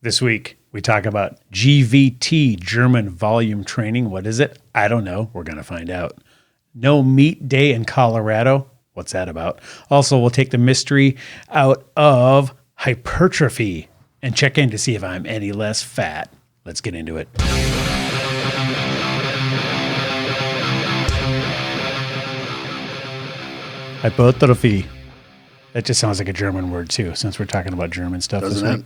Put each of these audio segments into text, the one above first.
This week, we talk about GVT, German volume training. What is it? I don't know. We're going to find out. No meat day in Colorado. What's that about? Also, we'll take the mystery out of hypertrophy and check in to see if I'm any less fat. Let's get into it. Hypertrophy. That just sounds like a German word, too, since we're talking about German stuff this week.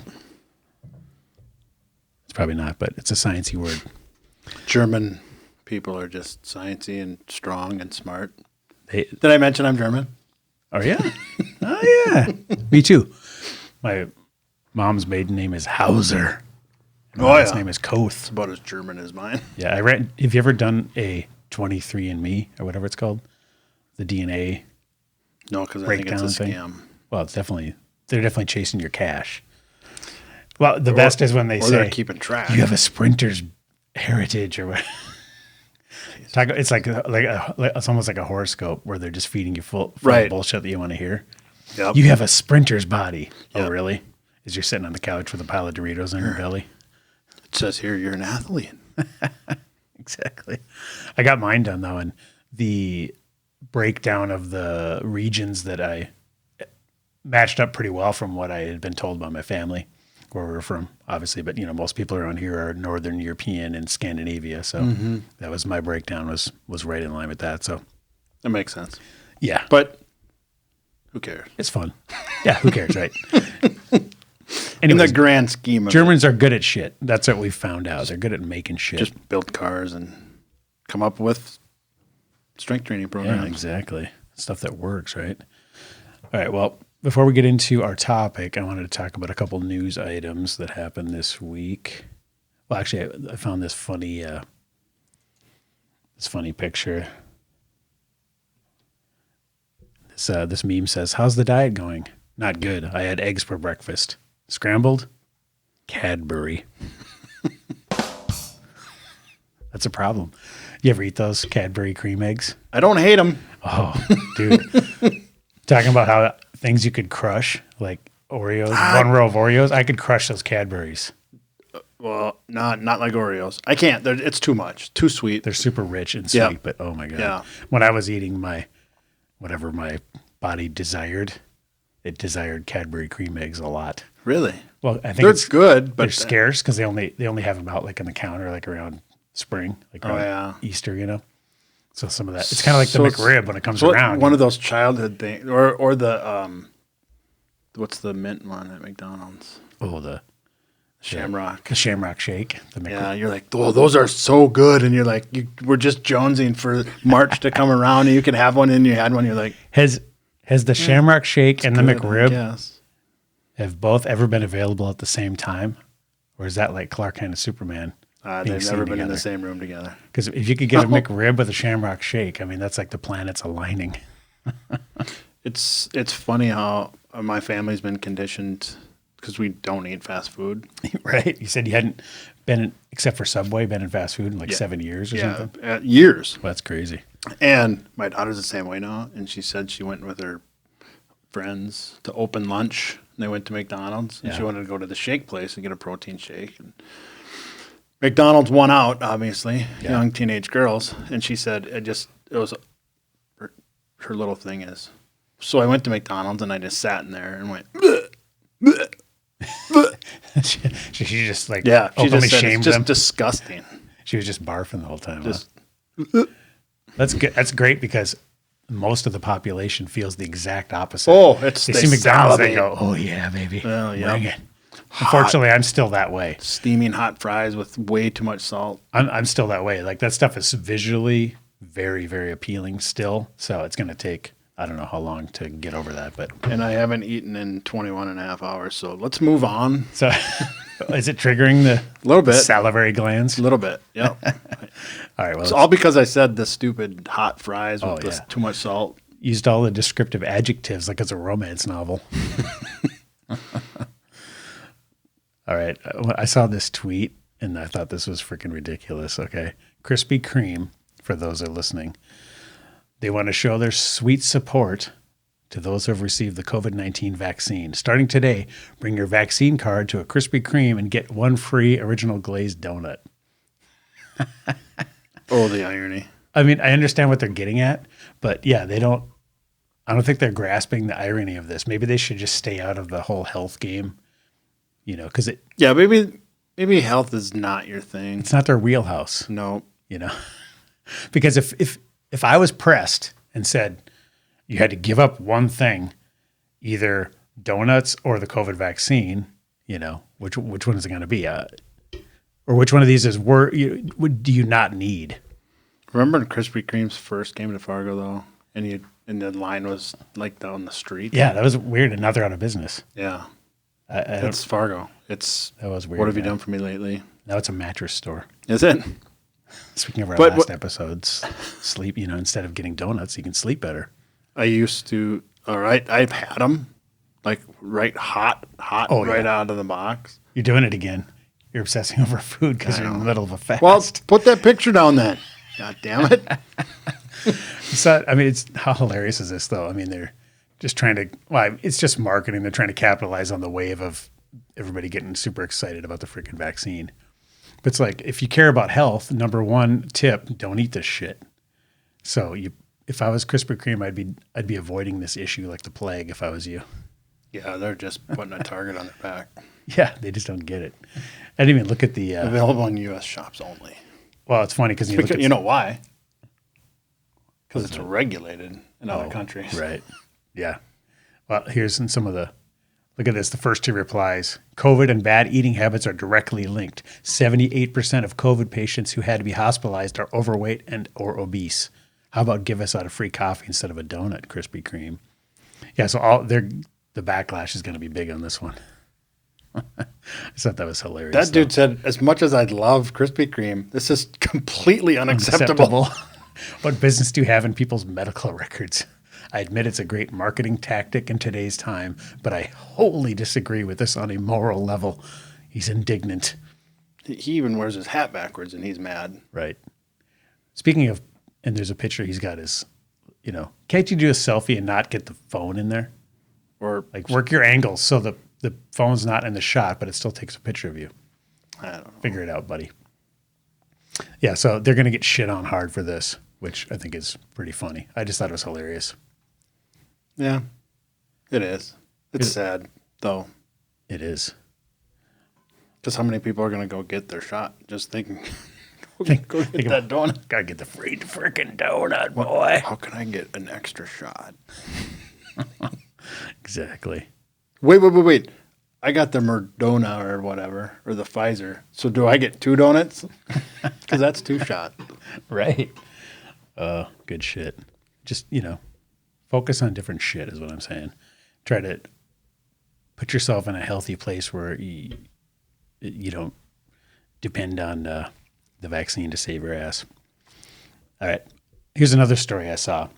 It's probably not, but it's a sciencey word. German people are just sciencey and strong and smart. Did I mention I'm German? Oh, yeah? Oh, yeah. Me too. My mom's maiden name is Hauser. And my last name is Koth. It's about as German as mine. Yeah, I read. Have you ever done a 23andMe or whatever it's called? The DNA. No, because I think it's a scam. Well, they're definitely chasing your cash. Well, the best is when they say they're keeping track. You have a sprinter's heritage or what. It's like it's almost like a horoscope where they're just feeding you full bullshit that you want to hear. Yep. You have a sprinter's body. Yep. Oh, really? As you're sitting on the couch with a pile of Doritos on your belly. It says here you're an athlete. Exactly. I got mine done, though, and the breakdown of the regions that I matched up pretty well from what I had been told by my family, where we're from, obviously. But, most people around here are Northern European and Scandinavia. So that was my breakdown was right in line with that. So that makes sense. Yeah. But who cares? It's fun. Yeah, who cares, right? Anyways, in the grand scheme of Germans are good at shit. That's what we've found out. They're good at making shit. Just build cars and come up with strength training programs. Yeah, exactly. Stuff that works, right? All right, well, before we get into our topic, I wanted to talk about a couple news items that happened this week. Well, actually, I found this funny picture. This meme says, "How's the diet going? Not good. I had eggs for breakfast. Scrambled? Cadbury." That's a problem. You ever eat those Cadbury cream eggs? I don't hate them. Oh, dude. Talking about how things you could crush, like Oreos, one row of Oreos. I could crush those Cadburys. Well, not like Oreos. I can't. It's too much. Too sweet. They're super rich and sweet, but oh my God. Yeah. When I was eating whatever my body desired, it desired Cadbury cream eggs a lot. Really? Well, I think they're good, but they're scarce because they only have them out like on the counter, like around spring, like around Easter, So some of that, it's kind of like the McRib when it comes around. One of those childhood things, or the what's the mint one at McDonald's? Oh, the Shamrock. The Shamrock Shake. Yeah, you're like, oh, those are so good, and you're like, we're just jonesing for March to come around, and you can have one, and you had one. You're like, has the Shamrock Shake and the McRib have both ever been available at the same time, or is that like Clark Kent and Superman? They've never been in the same room together. Because if you could get a McRib with a Shamrock Shake, I mean, that's like the planets aligning. It's funny how my family's been conditioned because we don't eat fast food. Right? You said you hadn't been, except for Subway, been in fast food in like 7 years or something? Years. Well, that's crazy. And my daughter's the same way now, and she said she went with her friends to open lunch. And they went to McDonald's, and she wanted to go to the shake place and get a protein shake. And McDonald's won out, obviously, young teenage girls. And she said her little thing is, so I went to McDonald's and I just sat in there and went, bleh, bleh, bleh. she just like she openly just said, shamed it's just them. Disgusting. She was just barfing the whole time. That's good. That's great because most of the population feels the exact opposite. Oh, they see McDonald's, they go, "Oh yeah, baby, bring it." Unfortunately, I'm still that way. Steaming hot fries with way too much salt. I'm still that way. Like that stuff is visually very, very appealing still. So it's going to take, I don't know how long to get over that. And I haven't eaten in 21 and a half hours. So let's move on. So is it triggering the little bit salivary glands? A little bit. Yeah. All right. Well, it's all because I said the stupid hot fries with too much salt. Used all the descriptive adjectives like it's a romance novel. All right. I saw this tweet and I thought this was freaking ridiculous. Okay. Krispy Kreme, for those that are listening, they want to show their sweet support to those who have received the COVID-19 vaccine. Starting today, bring your vaccine card to a Krispy Kreme and get one free original glazed donut. Oh, the irony. I mean, I understand what they're getting at, but yeah, I don't think they're grasping the irony of this. Maybe they should just stay out of the whole health game, because Yeah, maybe health is not your thing. it's not their wheelhouse, No. because if I was pressed and said you had to give up one thing, either donuts or the COVID vaccine, which one is it going to be? Or which one of these do you not need? Remember when Krispy Kreme's first came to Fargo, though? And the line was like down the street? Yeah, that was weird. And now they're out of business. Yeah. That's It's Fargo. That was weird. What have you done for me lately? Now it's a mattress store. Is it? Speaking of our last episodes, sleep, instead of getting donuts, you can sleep better. I used to, all right, I've had them like hot, right out of the box. You're doing it again. You're obsessing over food because you're in the middle of a fast. Well, put that picture down then. God damn it. How hilarious is this though? I mean, they're just it's just marketing. They're trying to capitalize on the wave of everybody getting super excited about the freaking vaccine. But it's like, if you care about health, number one tip, don't eat this shit. So if I was Krispy Kreme, I'd be avoiding this issue like the plague if I was you. Yeah, they're just putting a target on their back. Yeah, they just don't get it. I didn't even look at the... available in U.S. shops only. Well, it's funny because you know why? Because it's regulated in other countries. Right. Yeah. Well, here's some of the... Look at this. The first two replies. COVID and bad eating habits are directly linked. 78% of COVID patients who had to be hospitalized are overweight or obese. How about give us out a free coffee instead of a donut, Krispy Kreme? Yeah, so the backlash is going to be big on this one. I thought that was hilarious. That dude said, as much as I'd love Krispy Kreme, this is completely unacceptable. What business do you have in people's medical records? I admit it's a great marketing tactic in today's time, but I wholly disagree with this on a moral level. He's indignant. He even wears his hat backwards and he's mad. Right. Speaking of, and there's a picture he's got his, can't you do a selfie and not get the phone in there? Or like work your angles so the phone's not in the shot, but it still takes a picture of you. I don't know. Figure it out, buddy. Yeah, so they're going to get shit on hard for this, which I think is pretty funny. I just thought it was hilarious. Yeah, it is. It's sad, though. It is. Just how many people are going to go get their shot just thinking, go get that donut. Gotta get the free freaking donut, boy. How can I get an extra shot? Exactly. Wait. I got the Moderna or whatever, or the Pfizer. So do I get 2 donuts? Because that's 2 shots. Right. Good shit. Just, focus on different shit is what I'm saying. Try to put yourself in a healthy place where you don't depend on the vaccine to save your ass. All right. Here's another story I saw.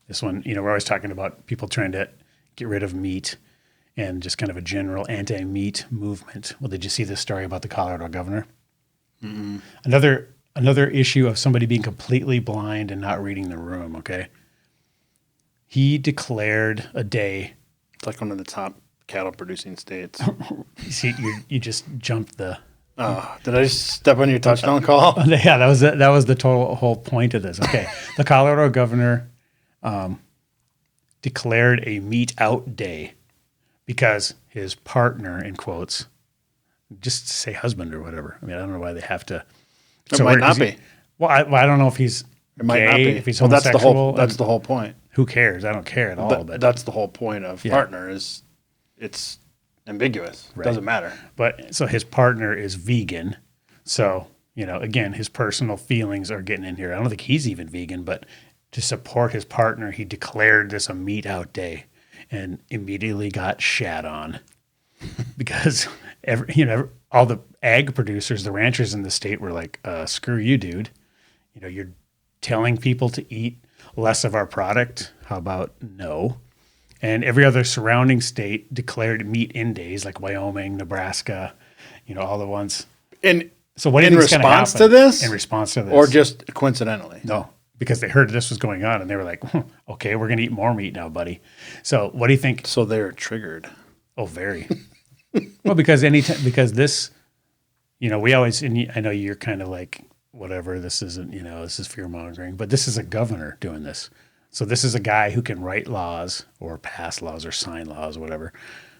This one, we're always talking about people trying to get rid of meat and just kind of a general anti-meat movement. Well, did you see this story about the Colorado governor? Mm-mm. Another issue of somebody being completely blind and not reading the room, okay? He declared a day. It's like one of the top cattle-producing states. See, you just jumped the... Did I just step on your touchdown call? Yeah, that was the whole point of this. Okay, the Colorado governor declared a meat out day because his partner, in quotes, just say husband or whatever. I mean, I don't know why they have to. It might not be. Well, I don't know if he's It might gay, not be. if he's Well, homosexual. that's the whole point. Who cares? I don't care at all. But that's the whole point of partner is it's ambiguous. It doesn't matter. But so his partner is vegan. So, again, his personal feelings are getting in here. I don't think he's even vegan, but to support his partner, he declared this a meat out day and immediately got shat on because all the ag producers, the ranchers in the state were like, screw you, dude. You're telling people to eat less of our product. How about no? And every other surrounding state declared meat in days, like Wyoming, Nebraska, all the ones. And so what do you think is going to happen to this? In response to this. Or just coincidentally? No, because they heard this was going on and they were like, okay, we're going to eat more meat now, buddy. So what do you think? So they're triggered. Oh, very. Well, because because this, we always, and I know you're kind of like, whatever, this isn't, this is fear mongering, but this is a governor doing this. So this is a guy who can write laws or pass laws or sign laws, whatever.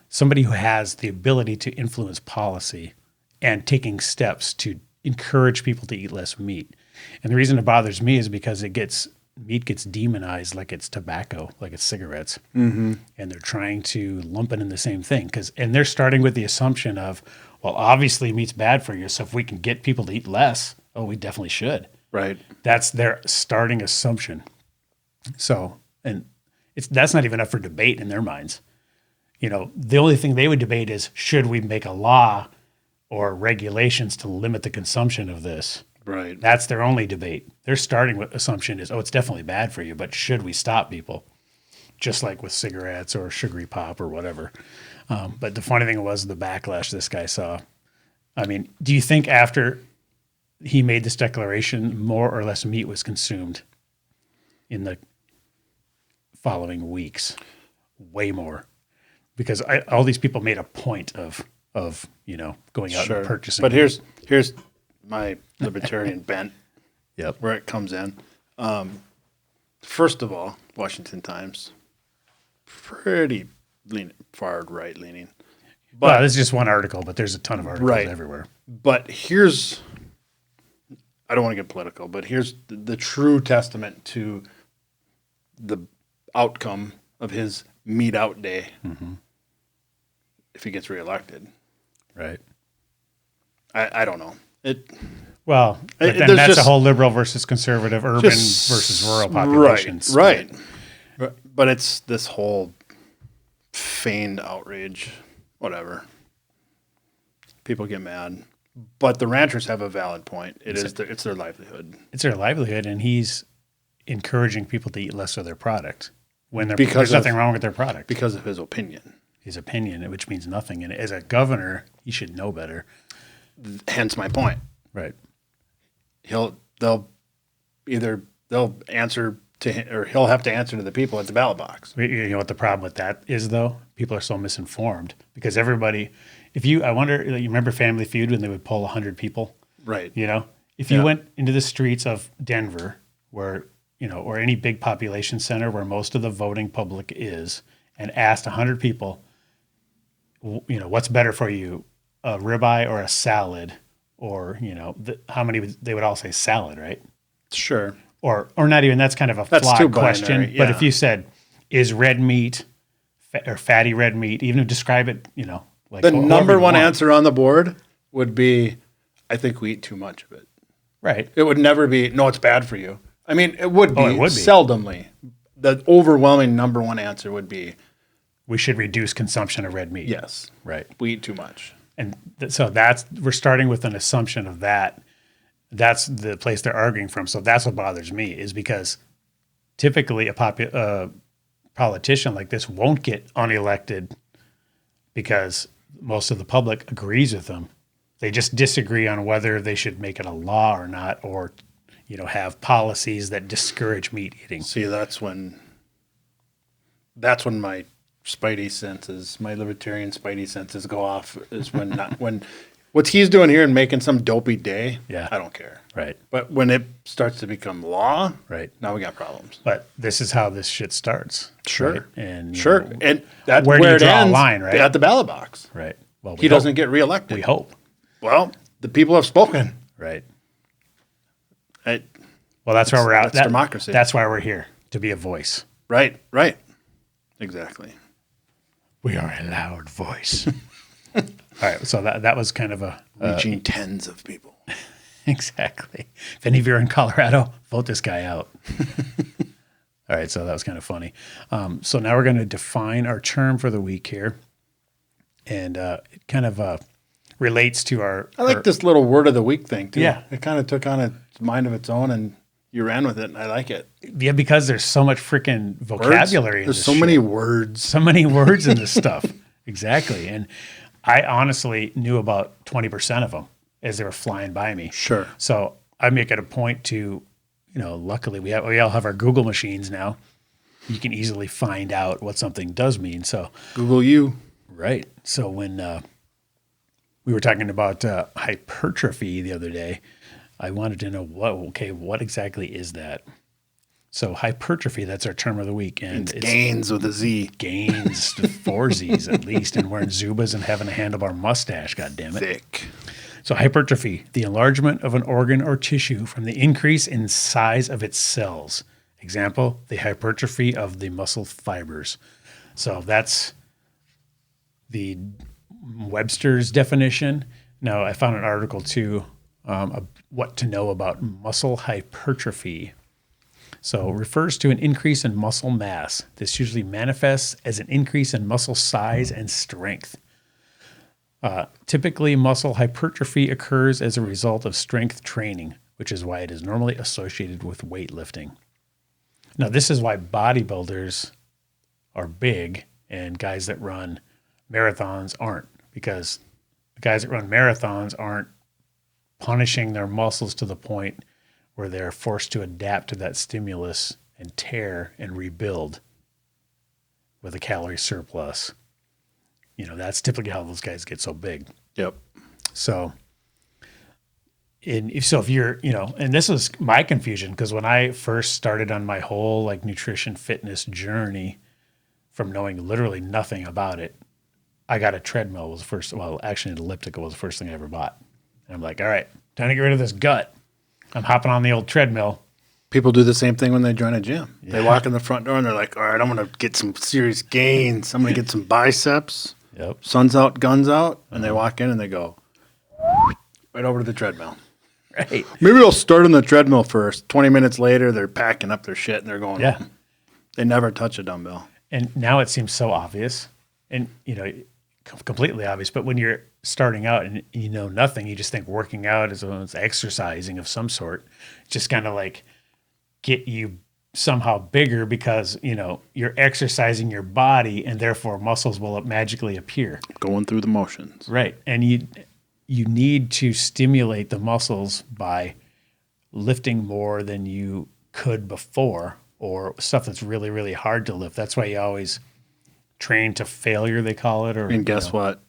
Somebody who has the ability to influence policy and taking steps to encourage people to eat less meat. And the reason it bothers me is because meat gets demonized like it's tobacco, like it's cigarettes. Mm-hmm. And they're trying to lump it in the same thing. And they're starting with the assumption of, well, obviously meat's bad for you. So if we can get people to eat less, we definitely should. Right. That's their starting assumption. So, and that's not even up for debate in their minds. The only thing they would debate is, should we make a law or regulations to limit the consumption of this? Right. That's their only debate. Their starting assumption is, it's definitely bad for you, but should we stop people? Just like with cigarettes or sugary pop or whatever. But the funny thing was the backlash this guy saw. I mean, do you think after he made this declaration, more or less meat was consumed in the following weeks? Way more. Because all these people made a point of going out and purchasing. But here's my libertarian bent. Yep. Where it comes in. First of all, Washington Times, pretty far right leaning. But this is just one article, but there's a ton of articles everywhere. But I don't want to get political, but here's the true testament to the outcome of his meat out day if he gets reelected. Right. I don't know. But then that's a whole liberal versus conservative, urban versus rural populations. Right. But it's this whole feigned outrage, whatever. People get mad. But the ranchers have a valid point. It's their livelihood. It's their livelihood, and he's encouraging people to eat less of their product when there's nothing wrong with their product. Because of his opinion. His opinion, which means nothing. And as a governor, he should know better. Hence my point. Right. They'll answer to him, or he'll have to answer to the people at the ballot box. You know what the problem with that is, though? People are so misinformed because everybody. I wonder. You remember Family Feud when they would poll 100 people, right? If you went into the streets of Denver, where or any big population center where most of the voting public is, and asked 100 people, what's better for you, a ribeye or a salad, or how many they would all say salad, right? Sure. Or not even. That's kind of a flawed question. Yeah. But if you said, is red meat or fatty red meat, even to describe it, like the number one answer on the board would be, I think we eat too much of it. Right. It would never be, no, it's bad for you. I mean, it would be, seldomly. The overwhelming number one answer would be, we should reduce consumption of red meat. Yes. Right. We eat too much. And so we're starting with an assumption of that. That's the place they're arguing from. So that's what bothers me, is because typically a politician like this won't get unelected because most of the public agrees with them. They just disagree on whether they should make it a law or not, or have policies that discourage meat eating. See, that's when my spidey senses, my libertarian spidey senses go off, is when what he's doing here and making some dopey day, I don't care. Right. But when it starts to become law, right, now we got problems. But this is how this shit starts. Sure. Right? And and that's where it draw ends, a line, right? At the ballot box. Right. Well, he doesn't get reelected. We hope. Well, the people have spoken. Right. Well, that's where we're at. That's democracy. That's why we're here, to be a voice. Right. Exactly. We are a loud voice. All right. So that was kind of reaching tens of people. Exactly. If any of you are in Colorado, vote this guy out. All right. So that was kind of funny. So now we're going to define our term for the week here. And it kind of relates to our... I like this little word of the week thing, too. Yeah. It kind of took on a mind of its own, and you ran with it, and I like it. Yeah, because there's so much freaking vocabulary in this There's so many words. So many words in this stuff. Exactly. And I honestly knew about 20% of them as they were flying by me. Sure. So I make it a point to, luckily we all have our Google machines now. You can easily find out what something does mean. So Google you. right. So when we were talking about hypertrophy the other day, I wanted to know what exactly is that? So hypertrophy, that's our term of the week. And It's gains with a Z. gains, 4 Z's at least, and wearing Zubas and having a handlebar mustache, God damn it. Thick. So hypertrophy, the enlargement of an organ or tissue from the increase in size of its cells. Example, the hypertrophy of the muscle fibers. So that's the Webster's definition. Now, I found an article too, of what to know about muscle hypertrophy. So it refers to an increase in muscle mass. This usually manifests as an increase in muscle size and strength. Typically, muscle hypertrophy occurs as a result of strength training, which is why it is normally associated with weightlifting. Now, this is why bodybuilders are big and guys that run marathons aren't, because the guys that run marathons aren't punishing their muscles to the point where they're forced to adapt to that stimulus and tear and rebuild with a calorie surplus. That's typically how those guys get so big. Yep. So, if you're, and this is my confusion, because when I first started on my whole nutrition fitness journey, from knowing literally nothing about it, I got a treadmill was the first. Well, actually, an elliptical was the first thing I ever bought. And I'm like, all right, time to get rid of this gut. I'm hopping on the old treadmill. People do the same thing when they join a gym. Yeah. They walk in the front door and they're like, all right, I'm going to get some serious gains. I'm going to get some biceps. Yep. Sun's out, guns out. And they walk in and they go right over to the treadmill. Right. Maybe they'll start on the treadmill first. 20 minutes later, they're packing up their shit and they're going home. They never touch a dumbbell. And now it seems so obvious and, completely obvious. But when you're starting out and you know nothing, you just think working out is exercising of some sort. Just kind of get you somehow bigger because, you're exercising your body and therefore muscles will magically appear. Going through the motions. Right. And you need to stimulate the muscles by lifting more than you could before, or stuff that's really, really hard to lift. That's why you always train to failure, they call it. And guess what?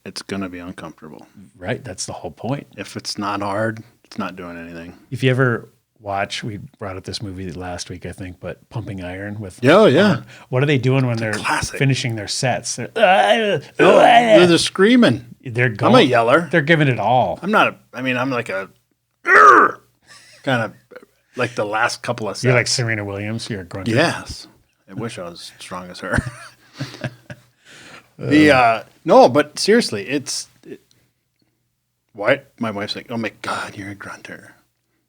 It's going to be uncomfortable. Right. That's the whole point. If it's not hard, it's not doing anything. If you ever watch, we brought up this movie last week, I think, but Pumping Iron with. Yeah. What are they doing when they're classic. finishing their sets? They're just screaming. They're going. I'm a yeller. They're giving it all. I'm like a kind of like the last couple of sets. You're like Serena Williams. You're a grunter. Yes. I wish I was as strong as her. No, but seriously, why my wife's like, oh my God, you're a grunter.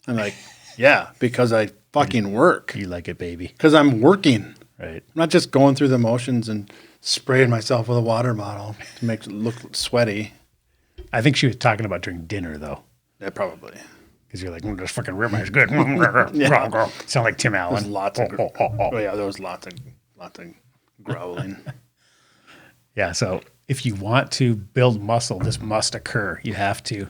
I'm like, yeah, because I fucking work. You like it, baby. Because I'm working. Right. I'm not just going through the motions and spraying myself with a water bottle to make it look sweaty. I think she was talking about during dinner, though. Yeah, probably. Because you're like, this fucking ribeye is good. Yeah. Sound like Tim Allen. There's lots of there was lots of growling. Yeah, so if you want to build muscle, this must occur. You have to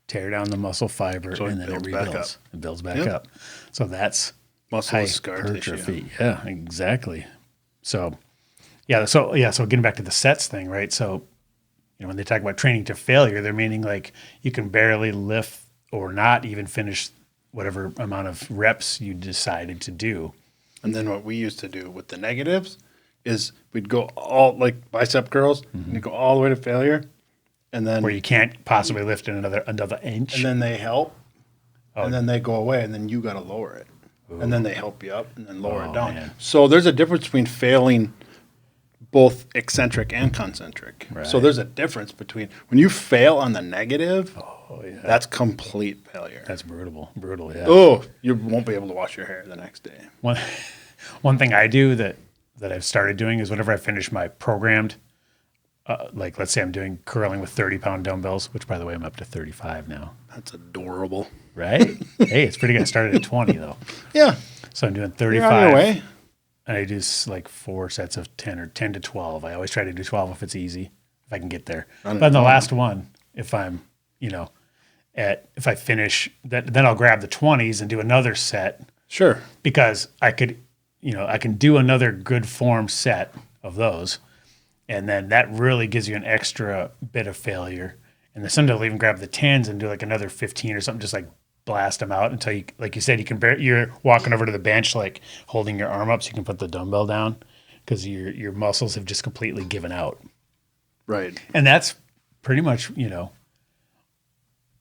tear down the muscle fiber and then it rebuilds. It builds back up. So that's muscle is scar tissue. Yeah, exactly. So getting back to the sets thing, right? So, when they talk about training to failure, they're meaning you can barely lift or not even finish whatever amount of reps you decided to do. And then what we used to do with the negatives is we'd go all like bicep curls and you go all the way to failure. And then where you can't possibly lift in another inch. And then they help. And then they go away and then you got to lower it. Ooh. And then they help you up and then lower it down. Man. So there's a difference between failing both eccentric and concentric. Right. So there's a difference between when you fail on the negative, that's complete failure. That's brutal, yeah. Oh, you won't be able to wash your hair the next day. One thing I do that I've started doing is whenever I finish my programmed, let's say I'm doing curling with 30-pound dumbbells, which, by the way, I'm up to 35 now. That's adorable. Right? Hey, it's pretty good. I started at 20, though. Yeah. So I'm doing 35. You're on your way. And I do 4 sets of 10 or 10 to 12. I always try to do 12 if it's easy, if I can get there. But in the last one, if I'm, if I finish, then I'll grab the 20s and do another set Sure. because I could, I can do another good form set of those. And then that really gives you an extra bit of failure. And then sometimes they'll even grab the 10s and do like another 15 or something, just like blast them out until you, like you said, you're walking over to the bench, like holding your arm up so you can put the dumbbell down because your muscles have just completely given out. Right. And that's pretty much,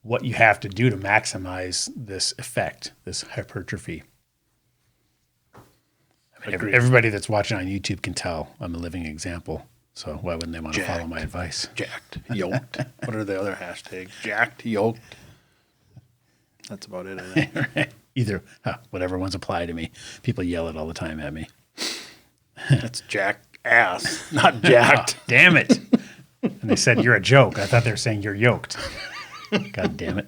what you have to do to maximize this effect, this hypertrophy. I mean, everybody that's watching on YouTube can tell I'm a living example. So why wouldn't they want to follow my advice? Jacked, yoked. What are the other hashtags? Jacked, yoked. That's about it, I think. Either, whatever ones apply to me. People yell it all the time at me. That's jacked ass, not jacked. Oh, damn it. And they said, you're a joke. I thought they were saying you're yoked. God damn it.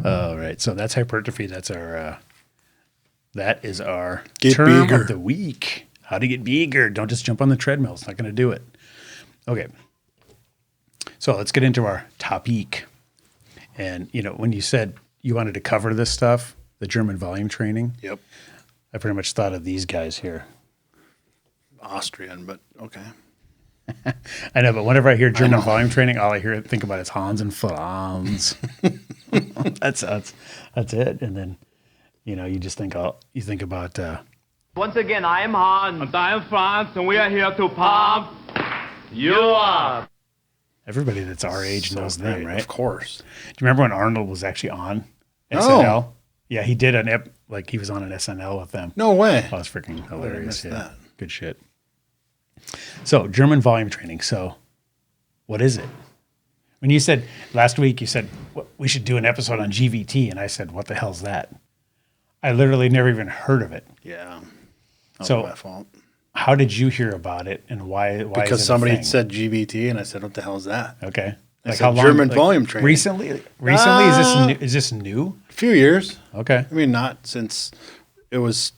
All right. So that's hypertrophy. That is our Get term bigger. of the week. How to get bigger. Don't just jump on the treadmill. It's not going to do it. Okay. So let's get into our topic. And, when you said you wanted to cover this stuff, the German volume training. Yep. I pretty much thought of these guys here. Austrian, but okay. I know, but whenever I hear German volume training, all I think about is Hans and Franz. That's it. And then, you just think about. Once again, I am Hans. And I am Franz, and we are here to pump you up. Everybody that's our age knows them, right? Of course. Do you remember when Arnold was actually on No. SNL? Yeah, he did he was on an SNL with them. No way. Oh, it's freaking hilarious. missed Yeah, that. good shit. So German volume training. So what is it? When you said last week, you said we should do an episode on GVT, and I said, what the hell's that? I literally never even heard of it. Yeah. That So- was my fault. How did you hear about it, and why? Because is it somebody a had thing? said GVT, and I said, what the hell is that? Okay. I said German volume training. Recently, is this new? A few years. Okay. I mean, not since it was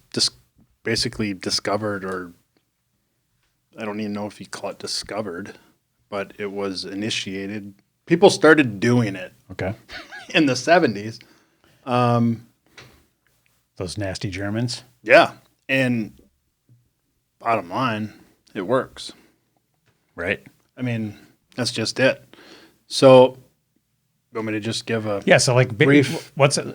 basically discovered, or I don't even know if you call it discovered, but it was initiated. People started doing it Okay. in the 70s. Those nasty Germans. Yeah. And bottom line, it works. Right. I mean, that's just it. So, you want me to just give a Yeah. So like brief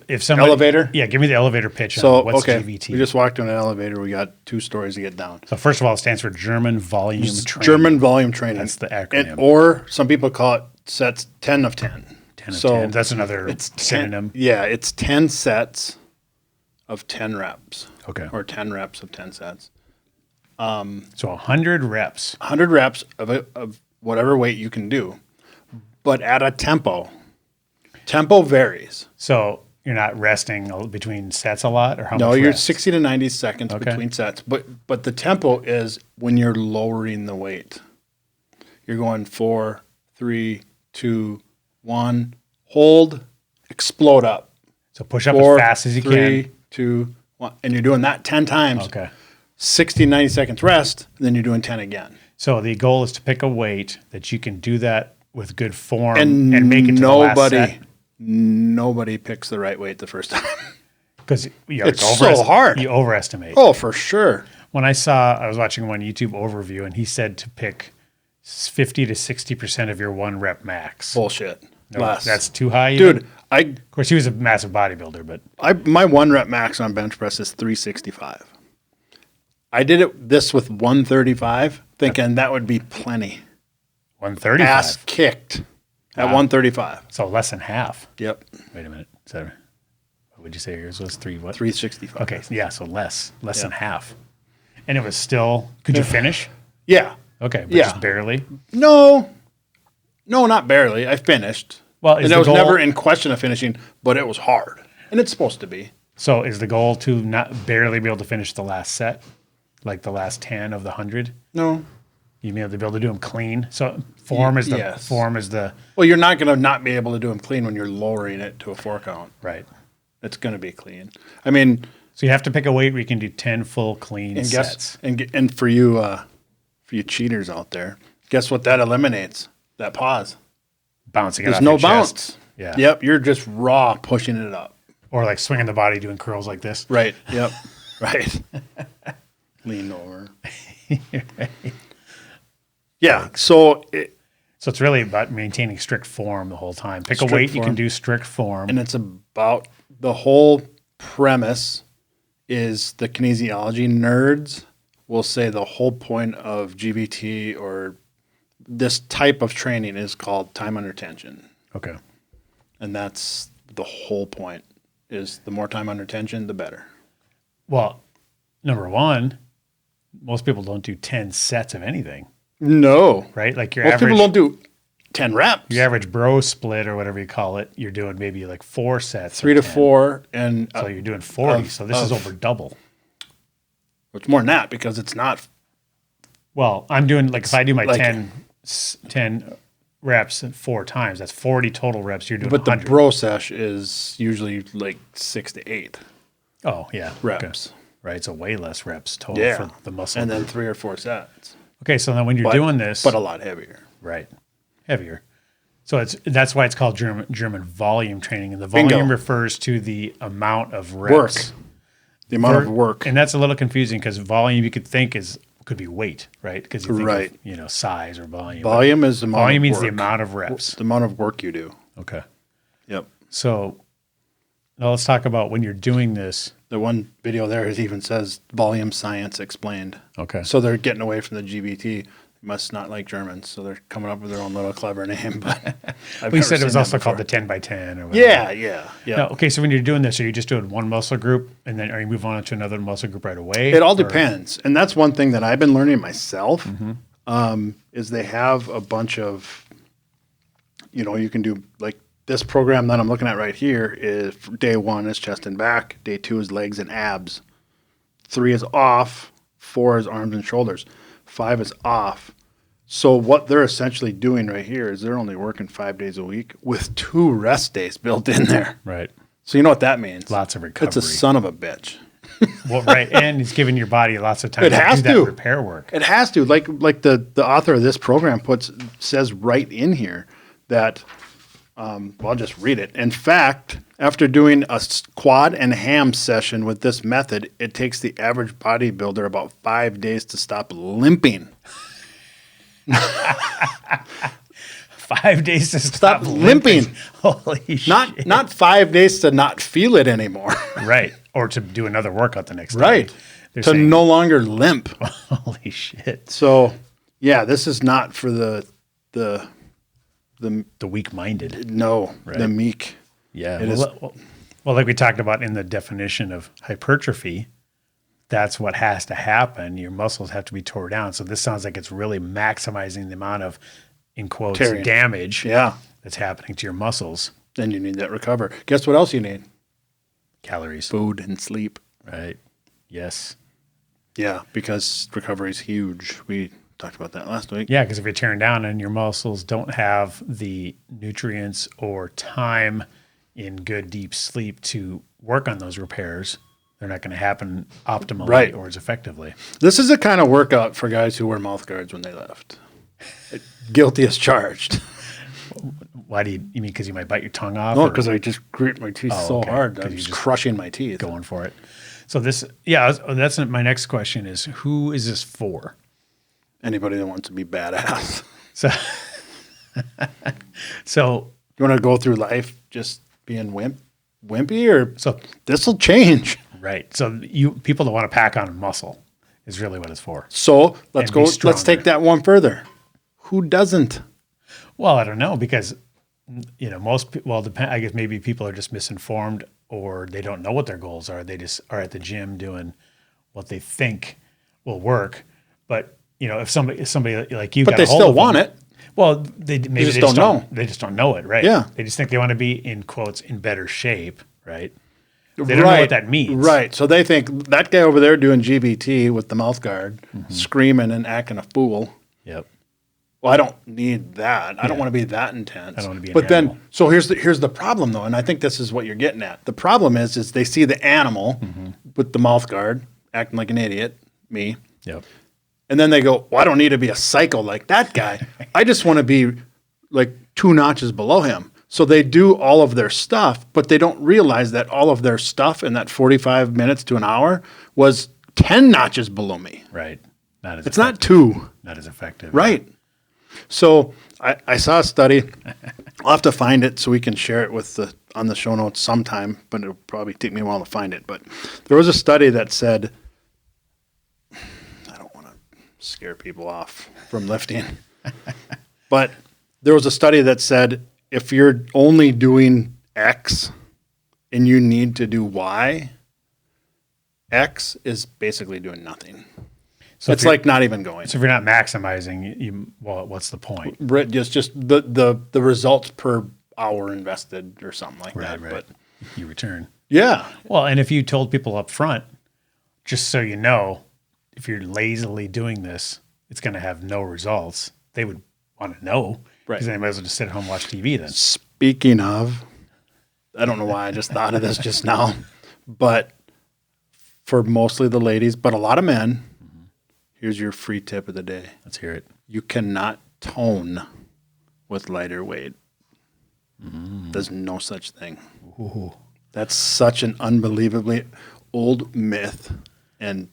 if somebody elevator? Yeah. Give me the elevator pitch. So, on what's okay, GVT? we just walked in an elevator. We got 2 stories to get down. So first of all, it stands for German Volume Training. German volume training. That's the acronym. Or some people call it sets 10 of 10. 10 of So 10. That's another it's synonym. Yeah, it's 10 sets of 10 reps. Okay. Or 10 reps of 10 sets. So 100 reps. 100 reps of whatever weight you can do, but at a tempo. Tempo varies. So you're not resting between sets a lot, or how No, much? you're rest? 60 to 90 seconds Okay. between sets, but the tempo is when you're lowering the weight. You're going 4, 3, 2, 1, hold, explode up. So push up 4, as fast as you 3, can. 2, 1, and you're doing that 10 times. Okay. 60, 90 seconds rest, and then you're doing 10 again. So the goal is to pick a weight that you can do that with good form And make it to the last set. nobody picks the right weight the first time. Because It's so hard. You overestimate. Oh, for sure. When I was watching one YouTube overview, and he said to pick 50 to 60% of your 1 rep max. Bullshit. No, Less. that's too high. even? Dude, Of course, he was a massive bodybuilder, but my 1 rep max on bench press is 365. I did this with 135, thinking that would be plenty. 135. Ass kicked at 135. So less than half. Yep. Wait a minute. What would you say yours was? 3 what? 365. Okay. Yeah. So less than half. And it was still, could you finish? Yeah. Okay. But Yeah. just barely. No, not barely. I finished. Well, is and the I was goal- never in question of finishing, but it was hard. And it's supposed to be. So is the goal to not barely be able to finish the last set? Like the last 10 of the 100? No. You be able to do them clean. So form is the Yes. – Well, you're not going to not be able to do them clean when you're lowering it to a 4 count. right. It's going to be clean. I mean, So you have to pick a weight where you can do 10 full clean and sets. and for you cheaters out there, guess what that eliminates? That pause. Bouncing it There's off no your chest. bounce. Yeah. Yep, you're just raw pushing it up. Or like swinging the body, doing curls like this. Right. Yep. Right. Lean over. Yeah. So it's really about maintaining strict form the whole time. Pick a Strict weight, you form. can do strict form. and it's about the whole premise is the kinesiology nerds will say the whole point of GVT or this type of training is called time under tension. Okay. And that's the whole point is the more time under tension, the better. Well, number one, most people don't do 10 sets of anything, No. right? Like your Most average, people don't do 10 reps. your average bro split or whatever you call it, you're doing maybe like 4 sets. 3 or to 10. 4 and So you're doing 40. of- So this is of- over double. it's more than that because it's not Well, I'm doing like if I do my like- 10 reps 4 times, that's 40 total reps. You're doing but the 100. bro sesh is usually like 6 to 8 Oh, yeah. reps. Okay. Right. So way less reps total Yeah. for the muscle. And then 3 or 4 sets. Okay. So then when you're But- doing this, But a lot heavier. right, heavier. So that's why it's called German volume training. And the volume Bingo. refers to the amount of reps. The amount of work. And that's a little confusing because volume you could think could be weight, right? Because you think Right. of, size or volume. Volume is the amount Volume of means work. the amount of reps. The amount of work you do. Okay. Yep. So now let's talk about when you're doing this. The one video there it even says volume science explained. Okay. So they're getting away from the GVT. They must not like Germans, so they're coming up with their own little clever name. But We said it was also called the 10 by 10 or whatever. Yeah. No, okay, so when you're doing this, are you just doing one muscle group and then are you moving on to another muscle group right away? It all Or- depends, and that's one thing that I've been learning myself. Mm-hmm. Is they have a bunch of, you can do like this program that I'm looking at right here is day 1 is chest and back, day 2 is legs and abs, 3 is off, 4 is arms and shoulders, 5 is off. So what they're essentially doing right here is they're only working 5 days a week with 2 rest days built in there. Right. So you know what that means? Lots of recovery. It's a son of a bitch. Well, right. And it's giving your body lots of time It to has do that to. repair work. It has to. Like the author of this program says right in here that, well, I'll just read it. In fact, after doing a quad and ham session with this method, it takes the average bodybuilder about 5 days to stop limping. 5 days to Stop stop limping. Holy shit. Not 5 days to not feel it anymore. Right. Or to do another workout the next day. Right. They're To saying, no longer limp. holy shit. So, yeah, this is not for the The weak-minded. the meek. Yeah. It Well, like we talked about in the definition of hypertrophy, that's what has to happen. Your muscles have to be tore down. So this sounds like it's really maximizing the amount of, in quotes, Tearing. damage Yeah. that's happening to your muscles. Then you need that recover. Guess what else you need? Calories. Food and sleep. Right. Yes. Yeah, because recovery is huge. We talked about that last week. Yeah, because if you're tearing down and your muscles don't have the nutrients or time in good deep sleep to work on those repairs, they're not going to happen optimally Right. or as effectively. This is a kind of workout for guys who wear mouth guards when they lift. Guilty as charged. Why do you mean because you might bite your tongue off? No, or because I just grit my teeth so okay. hard. 'Cause I'm you just just crushing my teeth. going for it. So that's my next question is who is this for? Anybody that wants to be badass. So, so You want to go through life just being wimpy, or So- this will change. right. So people that want to pack on muscle is really what it's for. So let's And go. be Let's stronger. take that one further. Who doesn't? Well, I don't know because most people. Well, I guess maybe people are just misinformed or they don't know what their goals are. They just are at the gym doing what they think will work. But if somebody like you, But got they a hold still of want them, it. Well, they just don't know. They just don't know it, right? Yeah. They just think they want to be in quotes in better shape, right? They don't know what that means, Right. So they think that guy over there doing GVT with the mouth guard, Mm-hmm. screaming and acting a fool. Yep. Well, I don't need that. I don't Yeah. want to be that intense. I don't wanna be an But animal. then, so here's the problem though, and I think this is what you're getting at. The problem is they see the animal Mm-hmm. with the mouth guard acting like an idiot, me, Yep. and then they go, "Well, I don't need to be a psycho like that guy. I just want to be like 2 notches below him." So they do all of their stuff, but they don't realize that all of their stuff in that 45 minutes to an hour was 10 notches below me. Right. Not as It's not 2. Not as effective. Right. So I saw a study. I'll have to find it so we can share it on the show notes sometime, but it'll probably take me a while to find it. But there was a study that said, I don't want to scare people off from lifting, but there was a study that said if you're only doing X and you need to do Y, X is basically doing nothing. So it's like not even going. So if you're not maximizing, what's the point? Just the results per hour invested or something like that. Right. But You return. yeah, Well, and if you told people up front, just so you know, if you're lazily doing this, it's going to have no results. They would want to know. Right. Because they might as well just sit at home and watch TV then. speaking of, I don't know why I just thought of this just now, but for mostly the ladies, but a lot of men, here's your free tip of the day. Let's hear it. You cannot tone with lighter weight. There's no such thing. Ooh. That's such an unbelievably old myth, and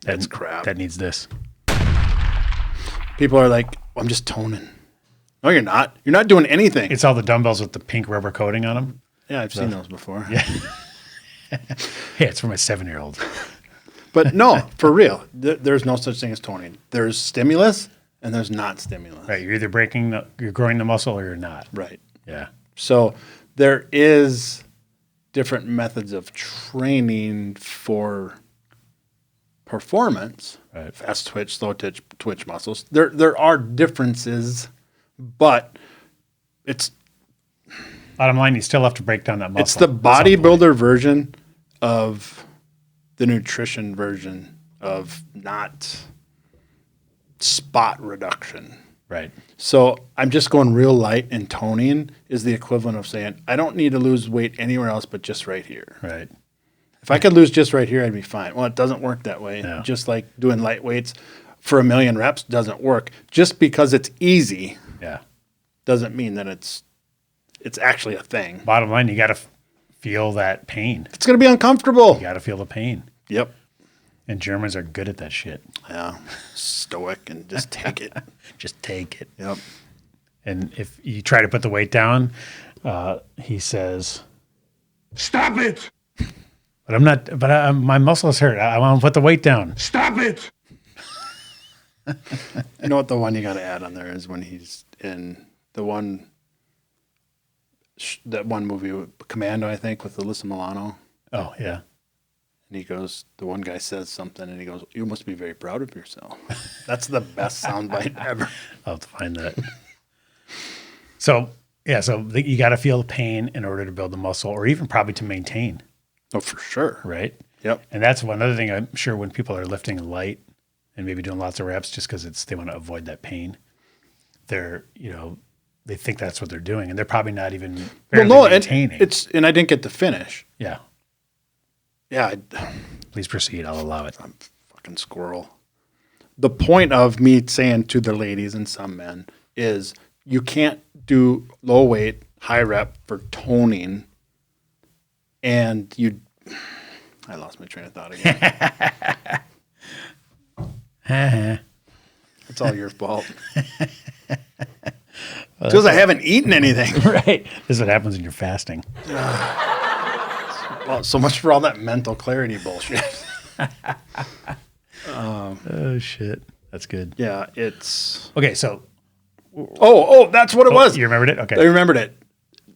that's crap. That needs this. People are like, I'm just toning. No, you're not. You're not doing anything. It's all the dumbbells with the pink rubber coating on them. Yeah, I've seen those before. Yeah. Yeah, it's for my 7-year-old. But no, for real, there's no such thing as toning. There's stimulus and there's not stimulus. Right. You're either you're growing the muscle or you're not. Right. Yeah. So there is different methods of training for performance. Right. Fast twitch, slow twitch muscles. There are differences, but it's Bottom line, you still have to break down that muscle. it's the bodybuilder version of the nutrition version of not spot reduction. Right. So I'm just going real light, and toning is the equivalent of saying, I don't need to lose weight anywhere else but just right here. Right. If I could lose just right here, I'd be fine. Well, it doesn't work that way. No. Just like doing light weights for 1,000,000 reps doesn't work. Just because it's easy Yeah. doesn't mean that it's actually a thing. Bottom line, you got to feel that pain. It's going to be uncomfortable. You got to feel the pain. Yep. And Germans are good at that shit. Yeah. Stoic and just take it. Just take it. Yep. And if you try to put the weight down, he says, Stop it! "But I'm not. But my muscles hurt. I want to put the weight down." Stop it! You know what the one you got to add on there is when he's in that one movie, Commando, I think, with Alyssa Milano. Oh yeah. And he goes, the one guy says something, and he goes, "You must be very proud of yourself." That's the best soundbite ever. I'll have to find that. So you got to feel the pain in order to build the muscle, or even probably to maintain. Oh, for sure. Right. Yep. And that's one other thing. I'm sure when people are lifting light and maybe doing lots of reps, just because they want to avoid that pain, they think that's what they're doing, and they're probably not even maintaining. And I didn't get to finish. Yeah. Yeah. Please proceed. I'll allow it. I'm a fucking squirrel. The point of me saying to the ladies and some men is you can't do low weight, high rep for toning, and I lost my train of thought again. It's all your fault. Because I haven't eaten anything. Right. This is what happens when you're fasting. Well, so much for all that mental clarity bullshit. Oh shit. That's good. Yeah, it's... Okay, so Oh, that's what it was. you remembered it? Okay. I remembered it.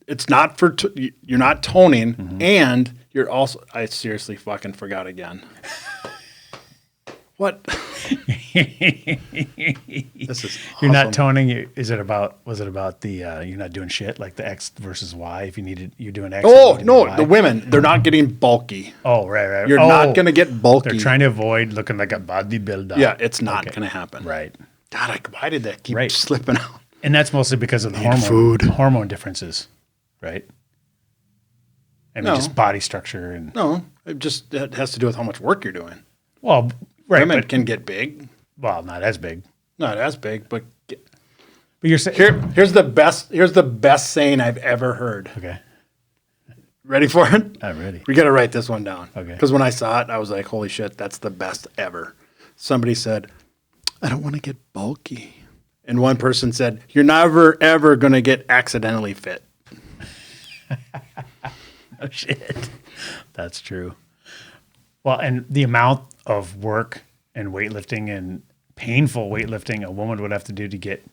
It's not for... you're not toning, and you're also... I seriously fucking forgot again. What? This is You're not awesome. toning. Was it about the you're not doing shit like the X versus Y? If you're doing X. Oh, you need to do no, Y? the women, they're not getting bulky. Oh, right. You're not going to get bulky. They're trying to avoid looking like a bodybuilder. Yeah, it's not Okay. going to happen. Right. God, why did that keep Right. slipping out? And that's mostly because of the hormone differences, right? I mean, No. just body structure and No, it has to do with how much work you're doing. well, right, Women but can get big. well, not as big. Not as big, but But you're saying Here's the best saying I've ever heard. okay. Ready for it? I'm ready. We got to write this one down. Okay. Because when I saw it, I was like, holy shit, that's the best ever. Somebody said, I don't want to get bulky. And one person said, you're never, ever going to get accidentally fit. Oh shit, that's true. Well, and the amount of work and weightlifting and painful weightlifting a woman would have to do to get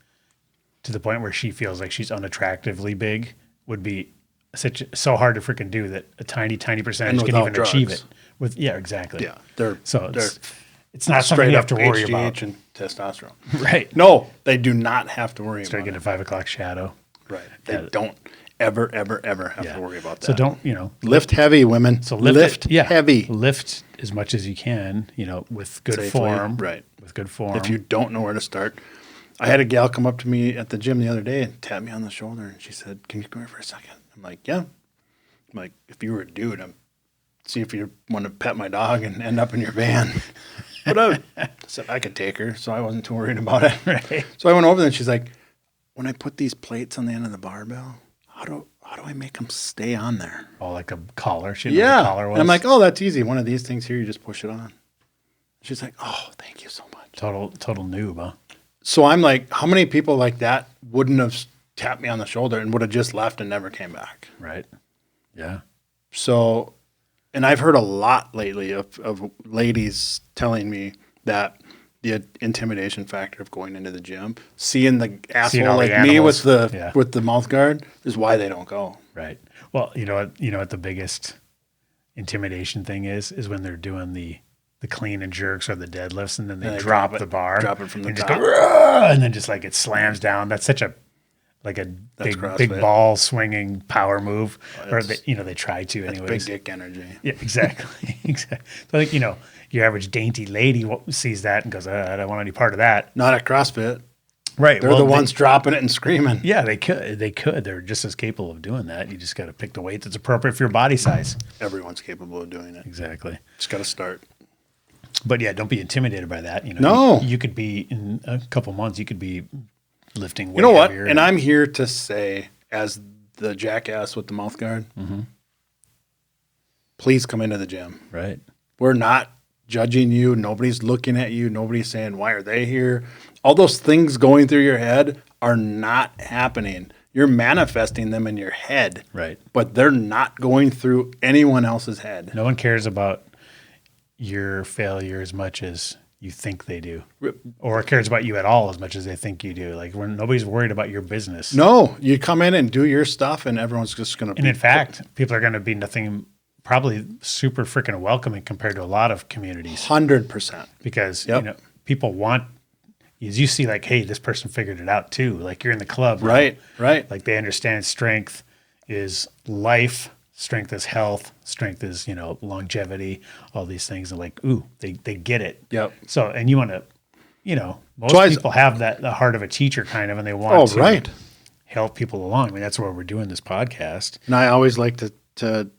to the point where she feels like she's unattractively big would be so hard to freaking do that a tiny percentage can even achieve it. Exactly. Yeah, they're it's not something you have to worry HGH about. and testosterone. Right. No, they do not have to worry Start about getting it. a 5 o'clock shadow. Right. They don't ever have to worry about that. So don't, lift heavy, women. So lift heavy. Lift as much as you can, with good Safely, form. right. With good form. If you don't know where to start. I had a gal come up to me at the gym the other day and tap me on the shoulder, and she said, "Can you come here for a second?" I'm like, "Yeah." I'm like, "If you were a dude, see if you want to pet my dog and end up in your van." But I said I could take her, so I wasn't too worried about it. Right. So I went over there, and she's like, "When I put these plates on the end of the barbell, how do I make them stay on there?" Oh, like a collar. She didn't know what a collar was. And I'm like, "Oh, that's easy. One of these things here, you just push it on." She's like, "Oh, thank you so much." total noob, huh? So I'm like, how many people like that wouldn't have tapped me on the shoulder and would have just left and never came back? Right. Yeah. So, and I've heard a lot lately of ladies telling me that the intimidation factor of going into the gym, seeing the asshole all like the me animals. with the mouth guard is why they don't go. Right. Well, you know what the biggest intimidation thing is when they're doing the clean and jerks or the deadlifts, and then they drop the bar, drop it from the and top. just go, and then just like it slams down. That's such a big ball swinging power move, or they try to anyways. Big dick energy. Yeah, exactly. Exactly. So like your average dainty lady sees that and goes, I don't want any part of that. Not at CrossFit. Right. They're the ones dropping it and screaming. Yeah, they could. They're just as capable of doing that. You just got to pick the weight that's appropriate for your body size. Everyone's capable of doing it. Exactly. Just got to start. But yeah, don't be intimidated by that. No. You could be in a couple months. You could be lifting. You know what? And I'm here to say, as the jackass with the mouth guard, please come into the gym. Right. We're not judging you. Nobody's looking at you. Nobody's saying, why are they here? All those things going through your head are not happening. You're manifesting them in your head. Right. But they're not going through anyone else's head. No one cares about your failure as much as you think they do, or cares about you at all as much as they think you do. Like nobody's worried about your business. No, you come in and do your stuff, and everyone's just going to. And in fact, people are going to be nothing, probably super freaking welcoming compared to a lot of communities. 100%. Because people want, as you see, like, hey, this person figured it out too. Like you're in the club, right? Like they understand strength is life. Strength is health. Strength is, longevity, all these things. And like, ooh, they get it. Yep. So, and you want to, most people have the heart of a teacher kind of, and they want to help people along. I mean, that's why we're doing this podcast. And I always like to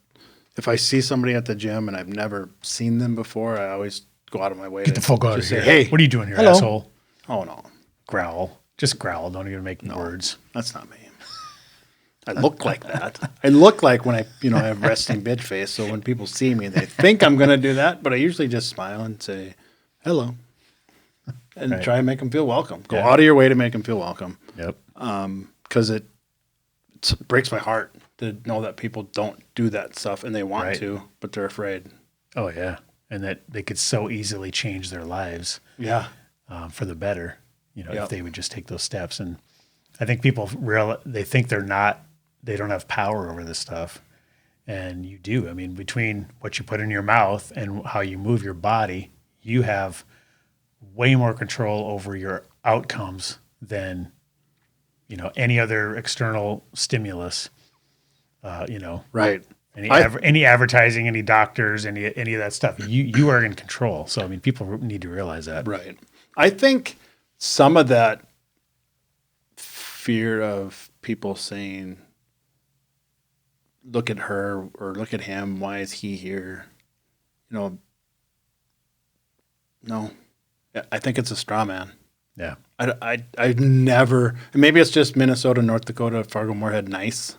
if I see somebody at the gym and I've never seen them before, I always go out of my way Get the fuck out of here. Say, hey, what are you doing here, hello. asshole? Oh, no. Growl. Just growl. Don't even make words. That's not me. I look like that. I look like when I have resting bitch face. So when people see me, they think I'm going to do that. But I usually just smile and say, hello. And try and make them feel welcome. Go out of your way to make them feel welcome. Yep. Because it breaks my heart to know that people don't do that stuff and they want to, but they're afraid. Oh, yeah. And that they could so easily change their lives for the better, if they would just take those steps. And I think people they think they don't have power over this stuff. And you do. I mean, between what you put in your mouth and how you move your body, you have way more control over your outcomes than, any other external stimulus, Right. Any advertising, any doctors, any of that stuff, you are in control. So, I mean, people need to realize that. Right. I think some of that fear of people saying, look at her or look at him, why is he here? No. I think it's a straw man. Yeah. I've never, and maybe it's just Minnesota, North Dakota, Fargo, Moorhead, nice.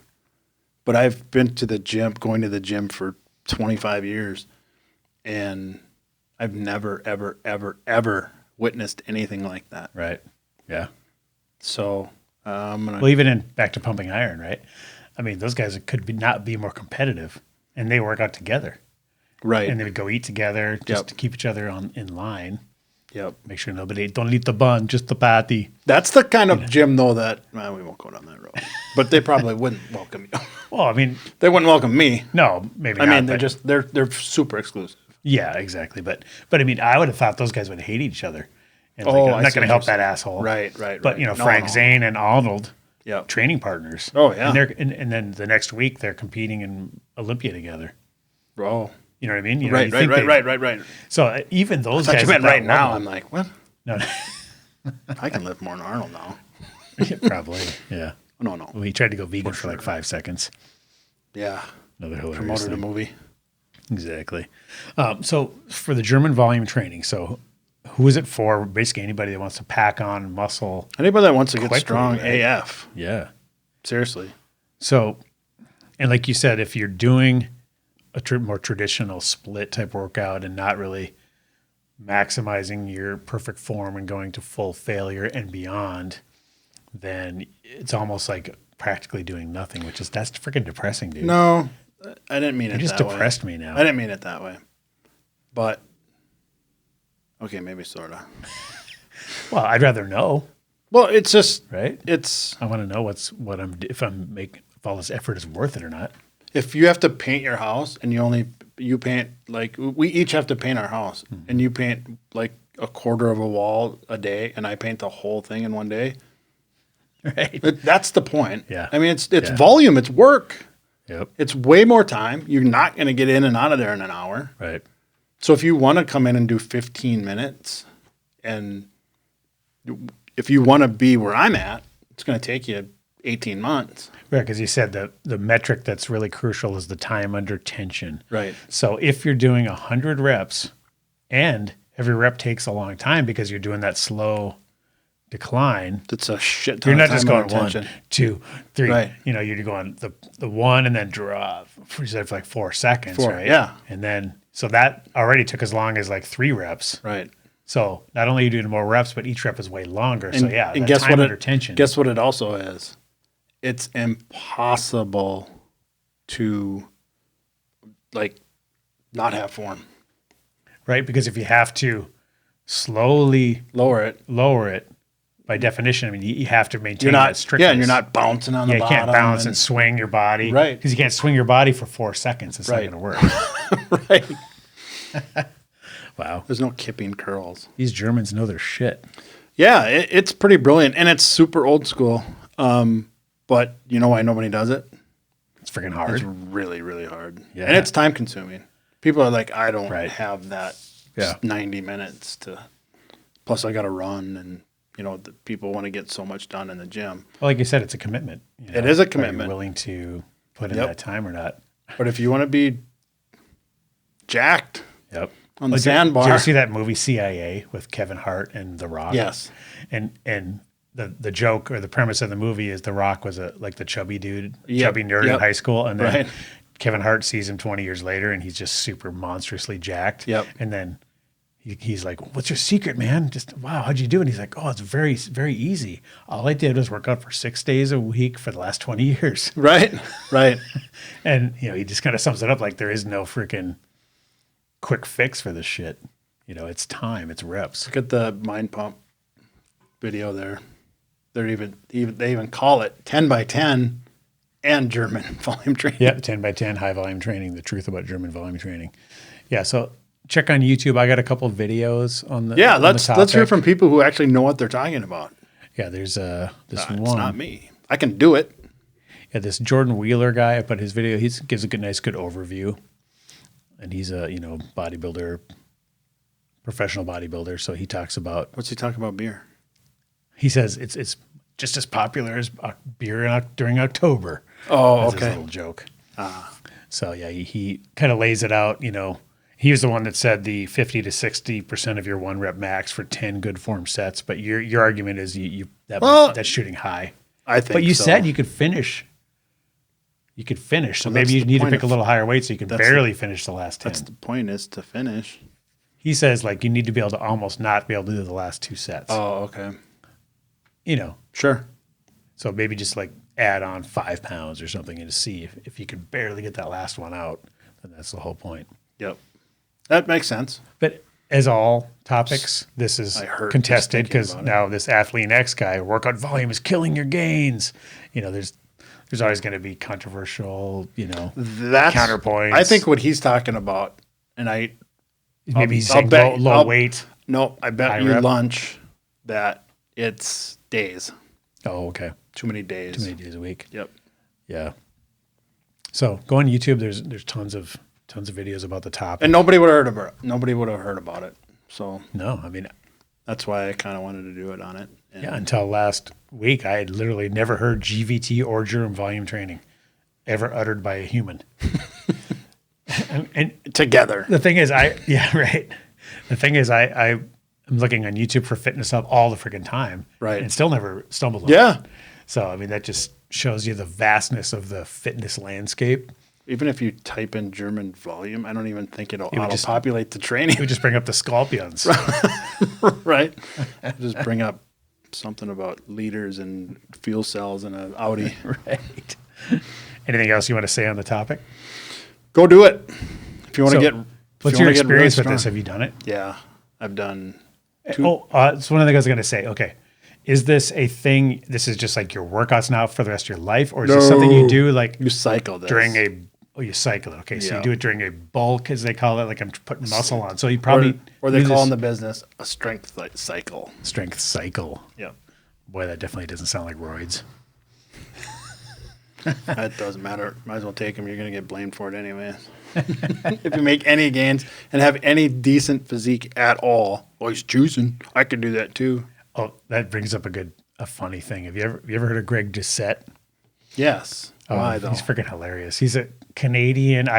But I've been to the gym, going to the gym for 25 years, and I've never, ever, ever, ever witnessed anything like that. Right. Yeah. So I'm gonna. Well, even in back to pumping iron, right? I mean, those guys not be more competitive, and they work out together, Right. and they would go eat together just Yep. to keep each other in line. Yep. Make sure nobody don't eat the bun, just the patty. That's the kind of gym, though, that well, we won't go down that road. But they probably wouldn't welcome you. Well, I mean, They wouldn't welcome me. no, maybe I not. mean, they're but- just they're super exclusive. yeah, exactly. But I mean, I would have thought those guys would hate each other. And Oh, I'm I not see going to what help you're that saying. asshole. Right. But you know, No, Frank no. Zane and Arnold, Yep. training partners. Oh, yeah. And then the next week they're competing in Olympia together. Bro. You know what I mean? You know, Right. you think Right. So even those I thought guys you meant at that right now. level- I'm like, what? no, I can lift more than Arnold now. probably, yeah. No. Well, he tried to go vegan for like 5 seconds. Yeah. Another hilarious Promoted a thing. movie. Exactly. So for the German volume training, so who is it for? Basically anybody that wants to pack on muscle. Anybody that wants to get Quickly, strong right? AF. Yeah. Seriously. So, and like you said, if you're doing a more traditional split type workout and not really maximizing your perfect form and going to full failure and beyond, then it's almost like practically doing nothing, that's freaking depressing, dude. No, I didn't mean it You just that way. depressed me now. I didn't mean it that way. But, okay, maybe sort of. Well, I'd rather know, Well, it's just, right? it's, I want to know if all this effort is worth it or not. if you have to paint your house and you paint, like, we each have to paint our house and you paint like a quarter of a wall a day and I paint the whole thing in one day. Right. That's the point. Yeah. I mean, it's Yeah. volume, it's work. Yep. It's way more time. You're not going to get in and out of there in an hour. Right. So if you want to come in and do 15 minutes and if you want to be where I'm at, it's going to take you 18 months. Right, because you said the metric that's really crucial is the time under tension. Right. So if you're doing 100 reps and every rep takes a long time because you're doing that slow decline, It's a shit ton you're of not just time going and 1, attention. 2, 3. Right. You know, you're going the 1 and then drop for like 4 seconds, 4, right? yeah. And then, so that already took as long as like 3 reps. Right. So not only are you doing more reps, but each rep is way longer. And, so yeah, and that guess time what? under tension. Guess what it also is? It's impossible to like not have form. Right? Because if you have to slowly Lower it. lower it, by definition, I mean, you have to maintain You're not that strictness. Yeah, and you're not bouncing on the You bottom. can't bounce and swing your body. Right. Because you can't swing your body for 4 seconds. It's Right. not going to work. right. Wow. There's no kipping curls. These Germans know their shit. Yeah, it's pretty brilliant, and it's super old school. But you know why nobody does it? It's freaking It's hard. really, really hard. Yeah. And it's time consuming. People are like, I don't Right. have that Yeah. 90 minutes to, plus I got to run. And, you know, the people want to get so much done in the gym. Well, like you said, it's a commitment. You It is a Are you commitment. willing to put in Yep. that time or not? But if you want to be jacked Yep. on the Did you sandbar. ever see that movie CIA with Kevin Hart and The Rock? Yes. And the joke or the premise of the movie is The Rock was like the chubby dude, Yep. chubby nerd in Yep. high school, and then Right. Kevin Hart sees him 20 years later, and he's just super monstrously jacked. Yep. And then he's like, "What's your secret, man? Just wow, how'd you do it?" And he's like, "Oh, it's very, very easy. All I did was work out for 6 days a week for the last 20 years." Right. Right. And you know, he just kind of sums it up like there is no freaking quick fix for this shit. You know, it's time, it's reps. Look at the mind pump video there. They even call it 10 by 10 and German volume training. Yeah, 10 by 10 high volume training, the truth about German volume training. Yeah, so check on YouTube. I got a couple of videos on the Yeah, on the let's hear topic. from people who actually know what they're talking about. Yeah, there's this It's one. not me. I can do it. Yeah, this Jordan Wheeler guy. I put his video. He gives a good overview, and he's a bodybuilder, professional bodybuilder. So he talks about. What's he talking about beer? He says it's just as popular as beer during October. Oh, That's his okay. little joke. So yeah, he kind of lays it out. You know, He was the one that said the 50 to 60% of your 1 rep max for 10 good form sets. But your argument is that's shooting high. I think. But you so. said you could finish. You could finish. So Well, maybe that's you the need to point pick a of- little higher weight so you can barely finish the last 10. That's the point, is to finish. He says like you need to be able to almost not be able to do the last 2 sets. Oh, okay. You know. Sure. So maybe just like add on 5 pounds or something and to see if you could barely get that last one out, then that's the whole point. Yep. That makes sense. But as all topics, this is I hurt contested just thinking because about it. now this Athlete X guy, workout volume is killing your gains. You know, there's always going to be controversial, That's counterpoints. I think what he's talking about, and maybe he's I'll saying bet- low I'll- weight. no, I bet High you rep. lunch that it's days. Oh, okay. Too many days. Too many days a week. Yep. Yeah. So go on YouTube. There's tons of videos about the topic. And nobody would have heard about it. So No, I mean, that's why I kind of wanted to do it on it. And yeah, until last week, I had literally never heard GVT or germ volume training ever uttered by a human. and together. the thing is, right. The thing is, I'm looking on YouTube for Fitness Hub all the freaking time, Right. And still never stumbled on Yeah. it. So I mean, that just shows you the vastness of the fitness landscape. Even if you type in German volume, I don't even think it'll would just- auto-populate the training. We just bring up the scorpions. right? Just bring up something about liters and fuel cells in an Audi. Right. Anything else you want to say on the topic? Go do it. If you want to So, get. What's your experience with this? Have you done it? Yeah, I've done. It's one of the things I was going to say. Okay. Is this a thing? This is just like your workouts now for the rest of your life? Or is this something you do like You cycle this. you cycle it. Okay. So Yeah. you do it during a bulk, as they call it, like I'm putting muscle on. So you probably. Or they do call in this the business a strength cycle. strength cycle. Yep. Boy, that definitely doesn't sound like roids. That doesn't matter. Might as well take them. You're going to get blamed for it anyway. If you make any gains and have any decent physique at all, well, he's juicing. I could do that too. Oh, that brings up a funny thing. Have you ever heard of Greg Doucette? Yes. Why though? He's freaking hilarious. He's a Canadian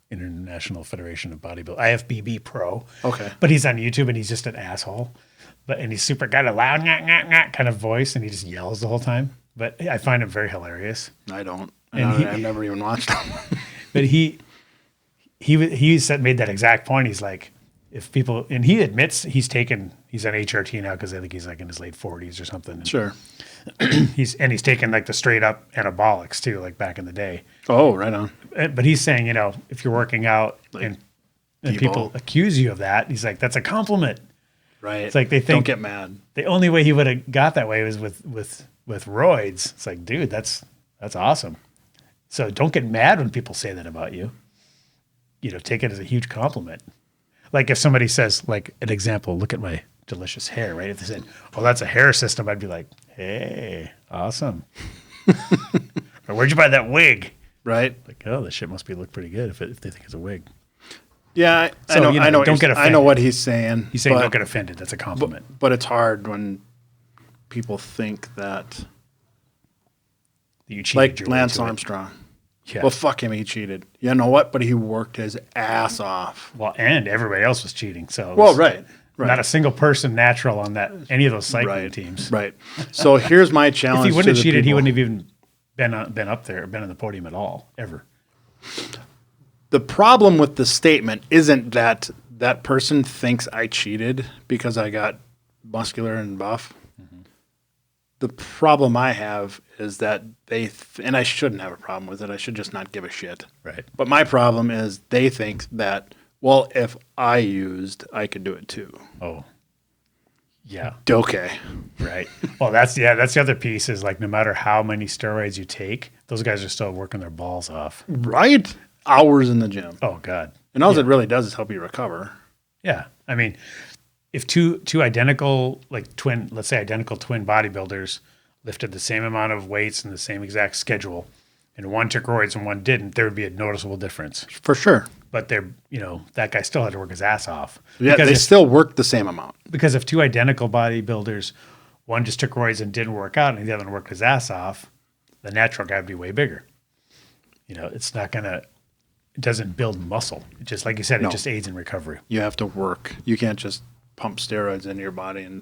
International Federation of Bodybuilding, IFBB pro. Okay. But he's on YouTube and he's just an asshole. And he's got a loud kind of voice and he just yells the whole time. But I find him very hilarious. I don't. And I've never even watched him. But he made that exact point. He's like, if people, and he admits he's on HRT now because I think he's like in his late 40s or something. Sure. He's taken like the straight up anabolics too, like back in the day. Oh, right on. But he's saying, if you're working out and people accuse you of that, he's like, that's a compliment. Right. It's like they think Don't get mad. the only way he would have got that way was with roids. It's like, dude, that's awesome. So don't get mad when people say that about you. Take it as a huge compliment. Like if somebody says, like an example, look at my delicious hair, right? If they said, well, that's a hair system, I'd be like, hey, awesome. Or where'd you buy that wig? Right. Like, oh, this shit must look pretty good if they think it's a wig. Yeah, I So, know. I know. don't get I offended. know what he's saying. He's saying but, don't get offended. That's a compliment. But it's hard when people think that, That you cheated like your way Lance to it. Armstrong. Yeah. Well, fuck him. He cheated. You know what? But he worked his ass off. Well, and everybody else was cheating. So it Well, was right. not a single person natural on any of those cycling Right. teams. Right. So here's my If challenge. he wouldn't to have the cheated, he people. wouldn't have even been up there, been on the podium at all, ever. The problem with the statement isn't that that person thinks I cheated because I got muscular and buff. Mm-hmm. The problem I have is that and I shouldn't have a problem with it. I should just not give a shit. Right. But my problem is they think that, well, if I used, I could do it too. Oh, yeah. Okay. Right. Well, that's the other piece is like no matter how many steroids you take, those guys are still working their balls off. Right? Hours in the gym. Oh, God. And all it really does is help you recover. Yeah. I mean, if two identical, let's say identical twin bodybuilders lifted the same amount of weights and the same exact schedule, and one took roids and one didn't, there would be a noticeable difference. For sure. But that guy still had to work his ass off. Yeah, Because they if- still work the same amount. Because if two identical bodybuilders, one just took roids and didn't work out, and the other one worked his ass off, the natural guy would be way bigger. It's not gonna. it doesn't build muscle. It just like you said, No. it just aids in recovery. You have to work. You can't just pump steroids into your body and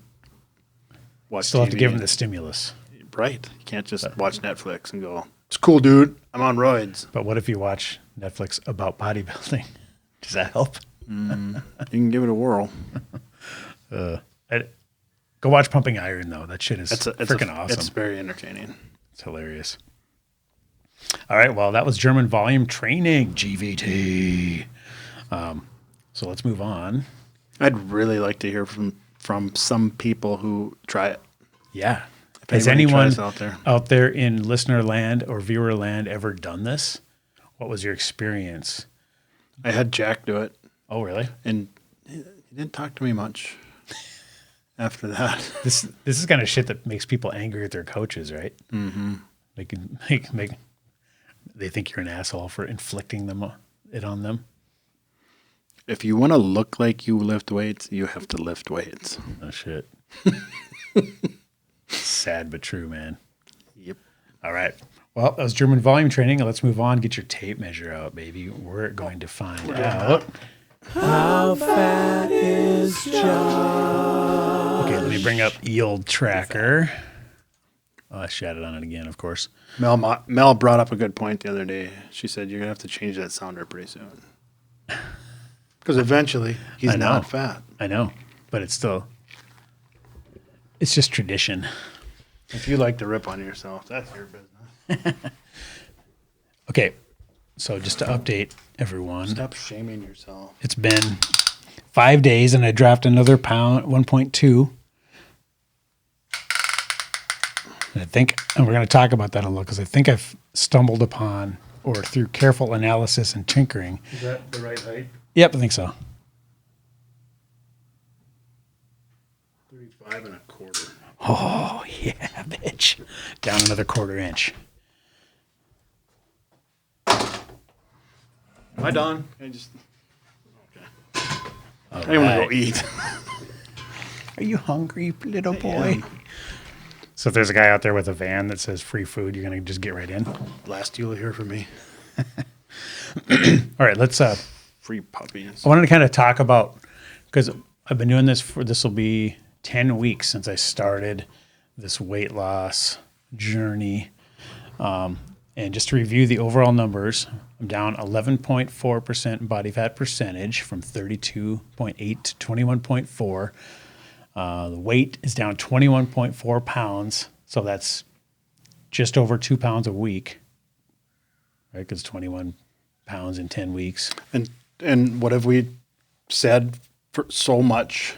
watch Still have to TV. give them the stimulus. Right. You can't just watch Netflix and go, it's cool, dude. I'm on roids. But what if you watch Netflix about bodybuilding? Does that help? You can give it a whirl. Go watch Pumping Iron though. That shit is freaking awesome. It's very entertaining. It's hilarious. All right. Well, that was German volume training, GVT. So let's move on. I'd really like to hear from some people who try it. Yeah. If Has anybody anyone tries out there in listener land or viewer land ever done this? What was your experience? I had Jack do it, Oh, really? and he didn't talk to me much after that. This is kind of shit that makes people angry at their coaches, right? Mm-hmm. Make they think you're an asshole for inflicting it on them. If you want to look like you lift weights, you have to lift weights. Oh shit. Sad but true, man. Yep. All right. Well, that was German volume training. Let's move on. Get your tape measure out, baby. We're going to find out how fat is Josh. Okay, let me bring up Yield Tracker. Oh, I shattered on it again, of course. Mel brought up a good point the other day. She said you're gonna have to change that sounder pretty soon because eventually he's not fat. I know, but it's just tradition. If you like to rip on yourself, that's your business. Okay, so just to update everyone, Stop shaming yourself. it's been 5 days and I dropped another pound, 1.2. And we're going to talk about that a little because I think I've stumbled upon, or through careful analysis and tinkering. Is that the right height? Yep, I think so. 35 and a quarter. Oh, yeah, bitch. Down another 1/4 inch. Am I done? Okay. All I want to right. go eat. Are you hungry, little boy? So if there's a guy out there with a van that says free food, you're going to just get right in? Last you'll hear from me. All right, let's... Free puppies. I wanted to kind of talk about, because I've been doing this will be 10 weeks since I started this weight loss journey. And just to review the overall numbers, I'm down 11.4% in body fat percentage from 32.8 to 21.4. The weight is down 21.4 pounds. So that's just over 2 pounds a week, right? Because 21 pounds in 10 weeks. And what have we said for so much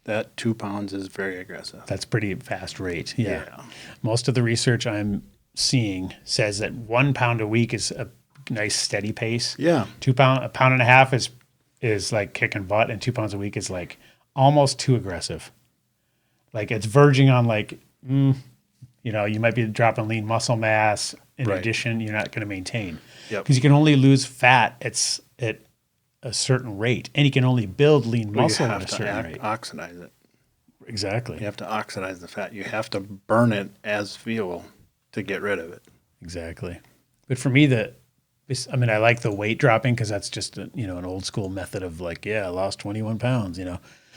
that 2 pounds is very aggressive? That's pretty fast rate. Yeah. Yeah. Most of the research I'm seeing says that 1 pound a week is a nice steady pace. Yeah. A pound and a half is like kicking butt, and 2 pounds a week is like almost too aggressive. Like it's verging on like, you might be dropping lean muscle mass. In Right. addition, you're not going to maintain. Yep. Because you can only lose fat at a certain rate, and you can only build lean Well, muscle you at have a certain to rate. oxidize it. Exactly. You have to oxidize the fat. You have to burn it as fuel to get rid of it. Exactly. But for me, I like the weight dropping because that's just an old school method of like, I lost 21 pounds,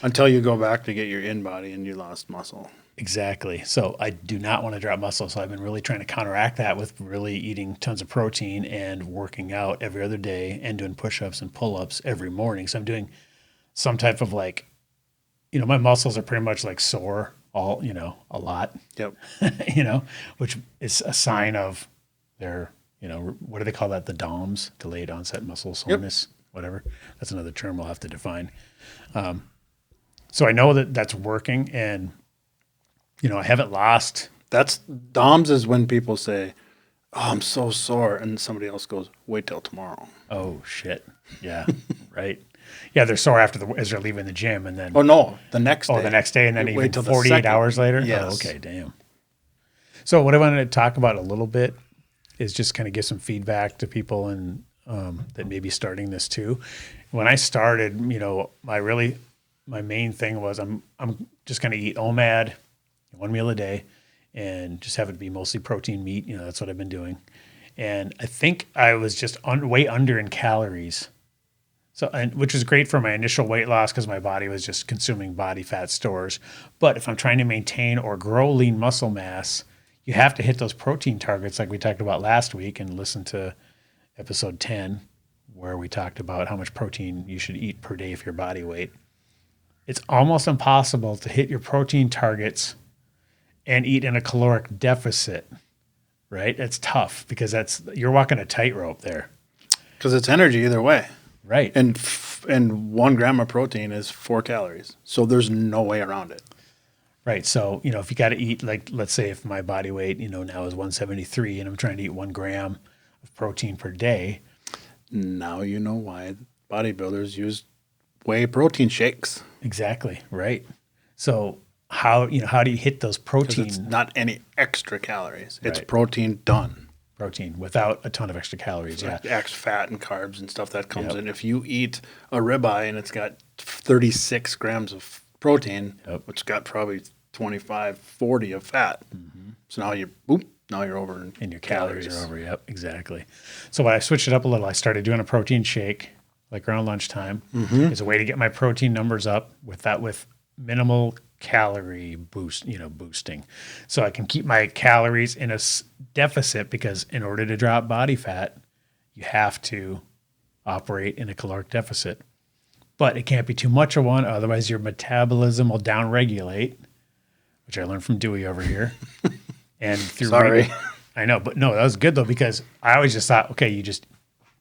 Until you go back to get your in body and you lost muscle. Exactly. So I do not want to drop muscle. So I've been really trying to counteract that with really eating tons of protein and working out every other day and doing push-ups and pull-ups every morning. So I'm doing some type of like, my muscles are pretty much like sore a lot, Yep. which is a sign of their, what do they call that? The DOMS, delayed onset muscle soreness, whatever. That's another term we'll have to define. So I know that that's working, and, I haven't lost. That's DOMS is when people say, "Oh, I'm so sore," and somebody else goes, "Wait till tomorrow." Oh shit. Yeah. Right. Yeah. They're sore as they're leaving the gym, and then, Oh no, the next day. the next day. And then You even wait till the 48 second. hours later. Yes. Oh, okay. Damn. So what I wanted to talk about a little bit is just kind of give some feedback to people and that may be starting this too. When I started, my main thing was I'm just going to eat OMAD, 1 meal a day, and just have it be mostly protein meat. That's what I've been doing. And I think I was just way under in calories. So, which was great for my initial weight loss because my body was just consuming body fat stores. But if I'm trying to maintain or grow lean muscle mass, you have to hit those protein targets like we talked about last week, and listen to episode 10, where we talked about how much protein you should eat per day for your body weight. It's almost impossible to hit your protein targets and eat in a caloric deficit, right? It's tough because you're walking a tightrope there. Because it's energy either way. Right. And 1 gram of protein is 4 calories. So there's no way around it. Right. So, if you got to eat, like, let's say if my body weight, now is 173 and I'm trying to eat 1 gram of protein per day. Now you know why bodybuilders use whey protein shakes. Exactly. Right. So how do you hit those protein? It's not any extra calories. It's Right. protein done. Protein without a ton of extra calories. Yeah. Extra fat and carbs and stuff that comes in. If you eat a ribeye and it's got 36 grams of protein, which got probably 25, 40 of fat. Mm-hmm. So now you're over. And your calories are over. Yep, exactly. So when I switched it up a little, I started doing a protein shake like around lunchtime. Mm-hmm. It's a way to get my protein numbers up with minimal calorie boosting. So I can keep my calories in a deficit, because in order to drop body fat, you have to operate in a caloric deficit. But it can't be too much of one, otherwise your metabolism will downregulate, which I learned from Dewey over here. And through I know, but no, that was good though, because I always just thought, okay, you just,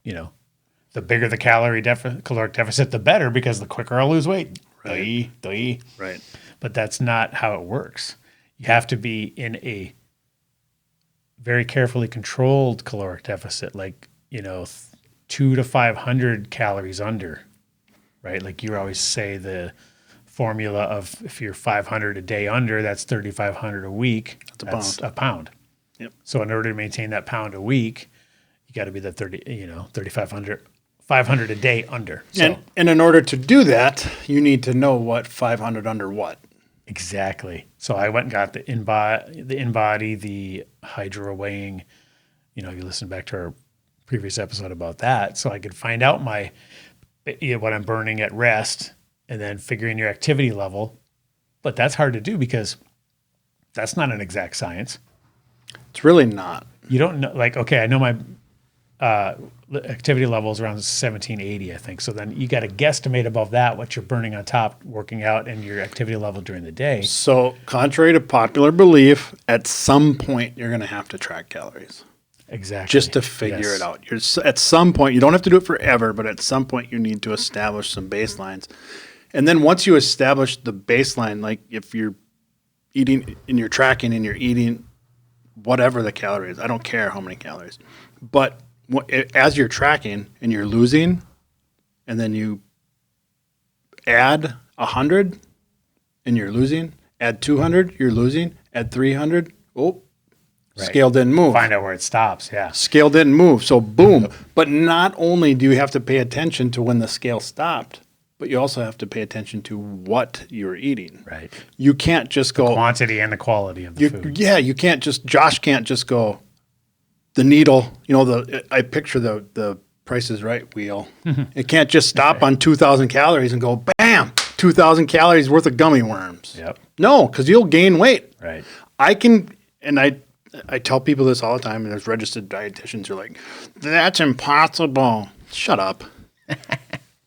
the bigger the caloric deficit, the better, because the quicker I'll lose weight. Right. Right. But that's not how it works. You have to be in a very carefully controlled caloric deficit, like, 200 to 500 calories under, right? Like you always say the formula of, if you're 500 a day under, that's 3,500 a week. That's a pound. Yep. So in order to maintain that pound a week, you got to be the 3,500, 500 a day under. So, and in order to do that, you need to know what 500 under what. Exactly. So I went and got the InBody, the hydro weighing. You listen back to our previous episode about that, so I could find out what I'm burning at rest, and then figuring your activity level. But that's hard to do because that's not an exact science. It's really not. You don't know. Like, okay, I know my activity level is around 1780, I think. So then you got to guesstimate above that what you're burning on top working out and your activity level during the day. So contrary to popular belief, at some point you're going to have to track calories. Exactly. Just to figure it out. At some point, you don't have to do it forever, but at some point you need to establish some baselines. And then once you establish the baseline, like if you're eating and you're tracking and you're eating whatever the calories, I don't care how many calories, but as you're tracking and you're losing, and then you add 100 and you're losing, add 200, you're losing, add 300, scale didn't move. Find out where it stops, yeah. Scale didn't move, so boom. But not only do you have to pay attention to when the scale stopped, but you also have to pay attention to what you're eating. Right. You can't just go... quantity and the quality of the food. Yeah, you can't just... Josh can't just go... The needle, I picture the Price is Right wheel. It can't just stop on 2,000 calories and go, bam, 2,000 calories worth of gummy worms. Yep. No, because you'll gain weight. Right. I can, and I tell people this all the time, and there's registered dietitians who are like, that's impossible. Shut up.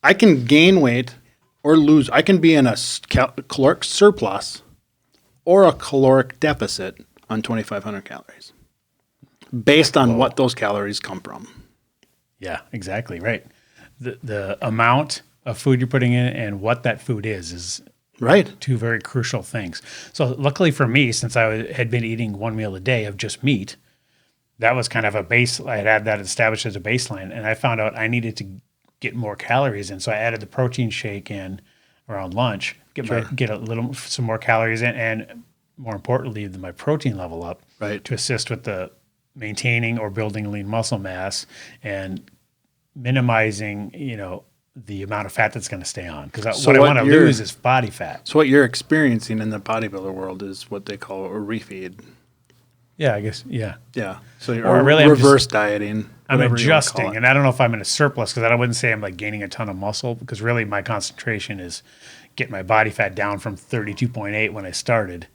I can gain weight or lose. I can be in a caloric surplus or a caloric deficit on 2,500 calories. Based on what those calories come from. Yeah, exactly. Right. The amount of food you're putting in and what that food is right. Two very crucial things. So luckily for me, since I had been eating one meal a day of just meat, that was kind of a base. I had that established as a baseline, and I found out I needed to get more calories in. So I added the protein shake in around lunch, get some more calories in, and more importantly, my protein level up to assist with the maintaining or building lean muscle mass and minimizing, the amount of fat that's going to stay on. Because what I want to lose is body fat. So what you're experiencing in the bodybuilder world is what they call a refeed. Yeah, I guess. Yeah. Yeah. So Or you're really, I'm reverse dieting. I'm whatever you wanna call adjusting, it. and I don't know if I'm in a surplus because I wouldn't say I'm like gaining a ton of muscle because really my concentration is getting my body fat down from 32.8 when I started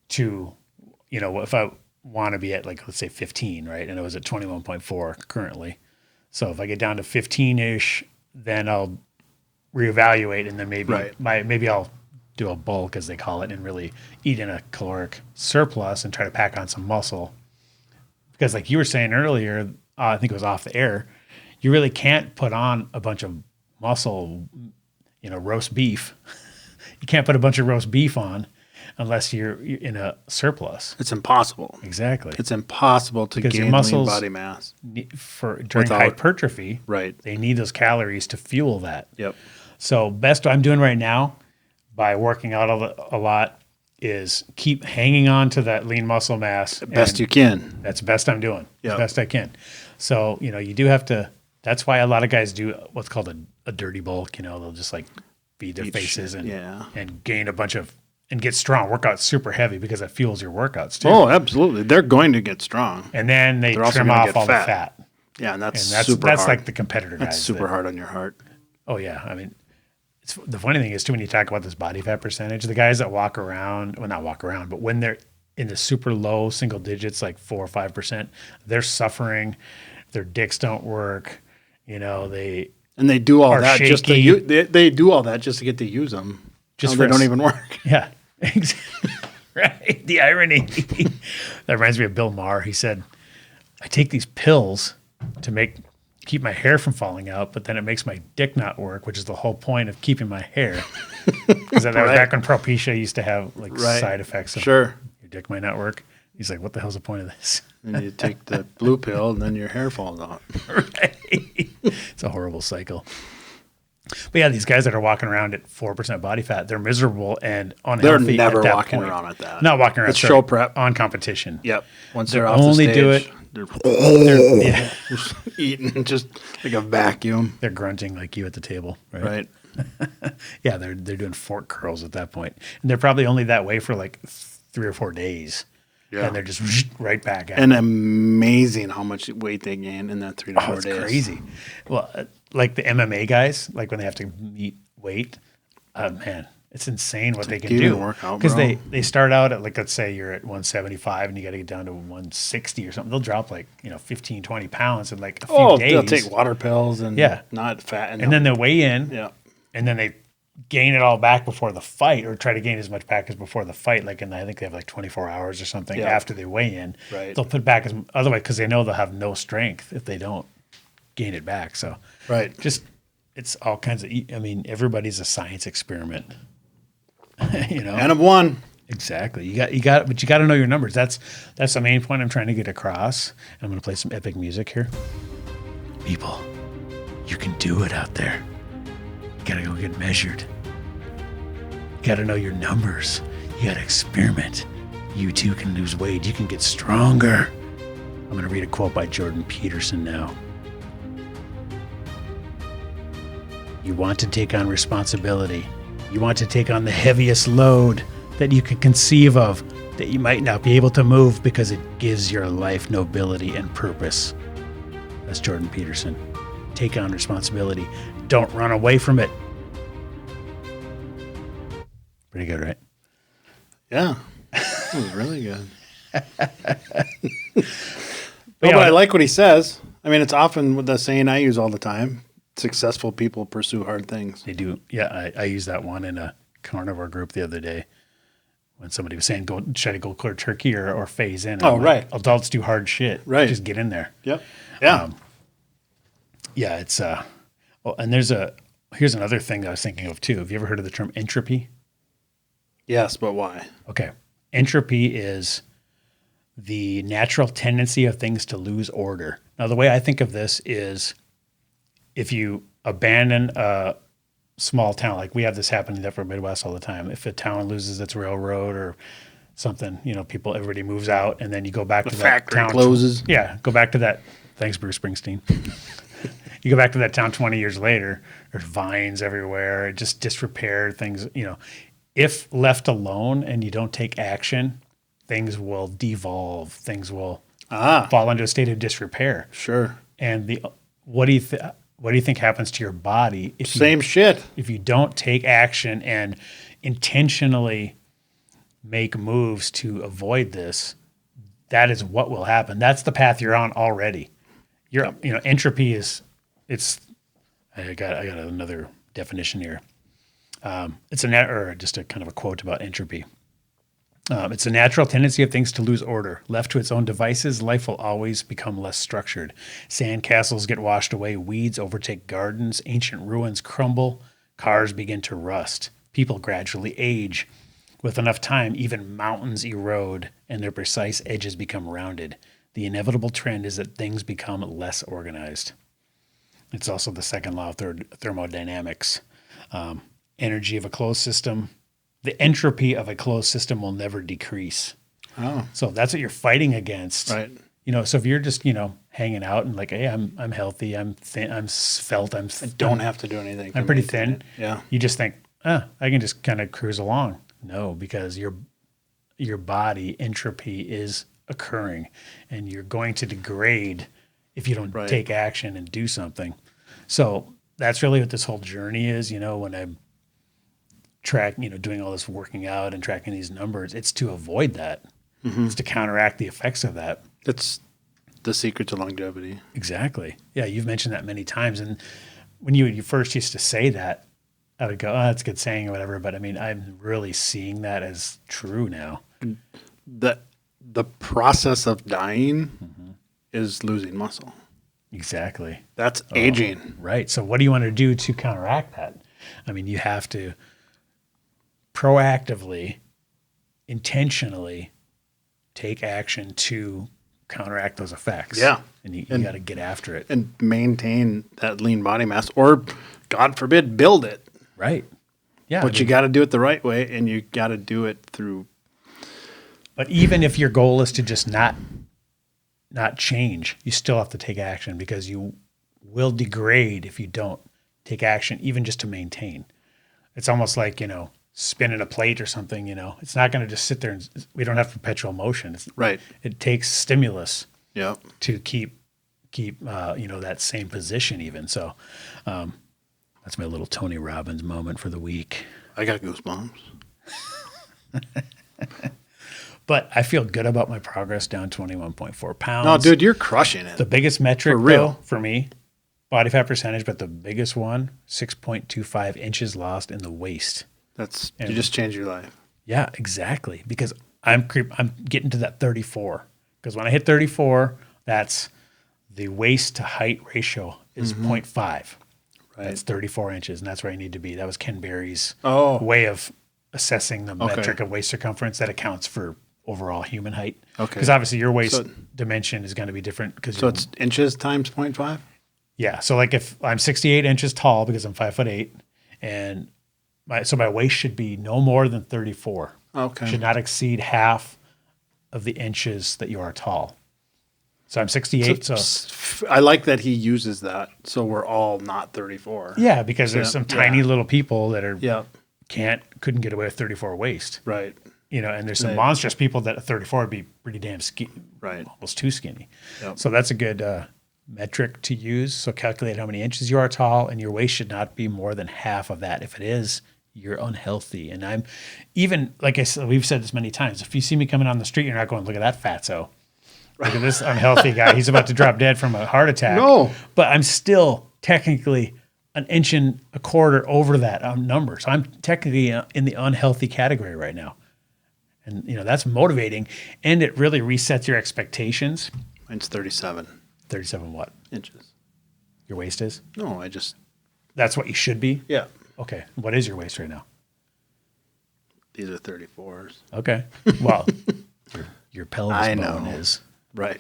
to, if I want to be at like, let's say 15, right? And I was at 21.4 currently. So if I get down to 15-ish, then I'll reevaluate and then maybe I'll do a bulk as they call it and really eat in a caloric surplus and try to pack on some muscle. Because like you were saying earlier, I think it was off the air, you really can't put on a bunch of muscle, roast beef. You can't put a bunch of roast beef on unless you're in a surplus. It's impossible. Exactly. It's impossible to Because your gain lean muscles body mass. During hypertrophy, Right. they need those calories to fuel that. Yep. So best I'm doing right now by working out a lot is keep hanging on to that lean muscle mass. Best you can. That's the best I'm doing. Yep. As best I can. So, you do have to, that's why a lot of guys do what's called a dirty bulk. They'll just like feed their faces and gain a bunch of, and get strong, work out super heavy because that fuels your workouts too. Oh, absolutely. They're going to get strong. And then they They're also trim gonna off get all fat. the fat. Yeah, and that's That's super hard. like the competitor guys. That's super hard on your heart. Oh yeah. I mean, the funny thing is too, when you talk about this body fat percentage, the guys that walk around, well, not walk around, but when they're in the super low single digits, like 4 or 5%, they're suffering. Their dicks don't work. They do all are that just to shaky. they do all that just to get to use them. Just They don't even work. Yeah. Right. The irony. That reminds me of Bill Maher. He said, I take these pills to keep my hair from falling out, but then it makes my dick not work, which is the whole point of keeping my hair. Because that was back when Propecia used to have like side effects. Of your dick might not work. He's like, what the hell's the point of this? And you take the blue pill and then your hair falls out. Right. It's a horrible cycle. But yeah, these guys that are walking around at 4% body fat, they're miserable and unhealthy. They're never at that walking point. around at that. Not walking around. It's show prep. On competition. Yep. Once They they're off only the do stage, it. they're eating just like a vacuum. They're grunting like you at the table, right? Right. Yeah, they're doing fork curls at that point. And they're probably only that way for like 3 or 4 days. Yeah. And they're just right back at And it. amazing how much weight they gain in that 3 to 4 It's days. crazy. Well, like the MMA guys, like when they have to meet weight, man, it's insane what they can Keep it do. workout, Because bro. they start out at, like, let's say you're at 175 and you got to get down to 160 or something. They'll drop like, 15, 20 pounds in like a few days. They'll take water pills and not fat. And then they'll weigh in. Yeah. And then they gain it all back before the fight, or try to gain as much back as before the fight. Like, I think they have like 24 hours or something after they weigh in. Right. They'll put back otherwise, because they know they'll have no strength if they don't gain it back. So it's all kinds of. Everybody's a science experiment. And of one. Exactly. But you got to know your numbers. That's the main point I'm trying to get across. I'm going to play some epic music here. People, you can do it out there. You got to go get measured. You got to know your numbers. You got to experiment. You too can lose weight. You can get stronger. I'm going to read a quote by Jordan Peterson now. You want to take on responsibility. You want to take on the heaviest load that you can conceive of, that you might not be able to move because it gives your life nobility and purpose. That's Jordan Peterson. Take on responsibility. Don't run away from it. Pretty good, right? Yeah. That was really good. But I like what he says. It's often the saying I use all the time. Successful people pursue hard things. They do. Yeah, I used that one in a carnivore group the other day when somebody was saying, should I go clear turkey or phase in? And I'm like, adults do hard shit. Right. Just get in there. Yep. Yeah. Yeah, it's and here's another thing that I was thinking of too. Have you ever heard of the term entropy? Yes, but why? Okay. Entropy is the natural tendency of things to lose order. Now, the way I think of this is if you abandon a small town, like we have this happening in the upper Midwest all the time. If a town loses its railroad or something, everybody moves out, and then you go back to that factory town. Closes. Yeah, go back to that. Thanks, Bruce Springsteen. You go back to that town 20 years later, there's vines everywhere, just disrepair things. If left alone and you don't take action, things will devolve, things will fall into a state of disrepair. Sure. And what do you think happens to your body if Same shit. if you don't take action and intentionally make moves to avoid this? That is what will happen. That's the path you're on already. Entropy is I got another definition here. It's just a kind of a quote about entropy. It's a natural tendency of things to lose order. Left to its own devices, life will always become less structured. Sand castles get washed away, weeds overtake gardens, ancient ruins crumble, cars begin to rust, people gradually age. With enough time, even mountains erode and their precise edges become rounded. The inevitable trend is that things become less organized. It's also the second law of thermodynamics. Energy of a closed system. The entropy of a closed system will never decrease. Oh. So that's what you're fighting against. Right. So if you're just, hanging out and like, hey, I'm healthy, I'm thin, I'm svelte, I don't have to do anything. I'm pretty thin. Yeah. You just think, I can just kind of cruise along. No, because your body entropy is occurring and you're going to degrade if you don't take action and do something. So that's really what this whole journey is. When I'm doing all this working out and tracking these numbers, it's to avoid that. Mm-hmm. It's to counteract the effects of that. That's the secret to longevity. Exactly. Yeah, you've mentioned that many times. And when you first used to say that, I would go, that's a good saying or whatever. But I mean, I'm really seeing that as true now. The process of dying is losing muscle. Exactly. That's aging. Right. So what do you want to do to counteract that? I mean, you have to proactively, intentionally take action to counteract those effects. Yeah. And you got to get after it. And maintain that lean body mass or, God forbid, build it. Right. Yeah. But you got to do it the right way and you got to do it through. But even if your goal is to just not change, you still have to take action because you will degrade if you don't take action, even just to maintain. It's almost like, spinning a plate or something, it's not going to just sit there and we don't have perpetual motion. Right. It takes stimulus Yeah. to keep that same position even. So that's my little Tony Robbins moment for the week. I got goosebumps. But I feel good about my progress, down 21.4 pounds. No, dude, you're crushing it. The biggest metric, For real. though, for me, body fat percentage, but the biggest one, 6.25 inches lost in the waist. You just changed your life. Yeah, exactly. Because I'm getting to that 34. Because when I hit 34, that's the waist to height ratio is 0.5. Right. That's 34 inches, and that's where I need to be. That was Ken Berry's way of assessing the metric of waist circumference that accounts for overall human height. Okay. Because obviously your waist dimension is going to be different. So it's inches times 0.5? Yeah. So like if I'm 68 inches tall because I'm 5'8", and my waist should be no more than 34. Okay. Should not exceed half of the inches that you are tall. So I'm 68. So I like that he uses that. So we're all not 34. Yeah, because there's some tiny little people that are couldn't get away with 34 waist. Right. And there's some monstrous people that at 34 would be pretty damn skinny. Right. Almost too skinny. Yep. So that's a good metric to use. So calculate how many inches you are tall, and your waist should not be more than half of that. If it is, you're unhealthy. And I'm even, like I said, we've said this many times, if you see me coming on the street, you're not going, look at that fatso. Look at this unhealthy guy. He's about to drop dead from a heart attack. No. But I'm still technically an inch and a quarter over that number. So I'm technically in the unhealthy category right now. And, that's motivating. And it really resets your expectations. Mine's 37. 37 what? Inches. Your waist is? No, That's what you should be? Yeah. Okay. What is your waist right now? These are 34s. Okay. Well, your pelvis bone is. Right.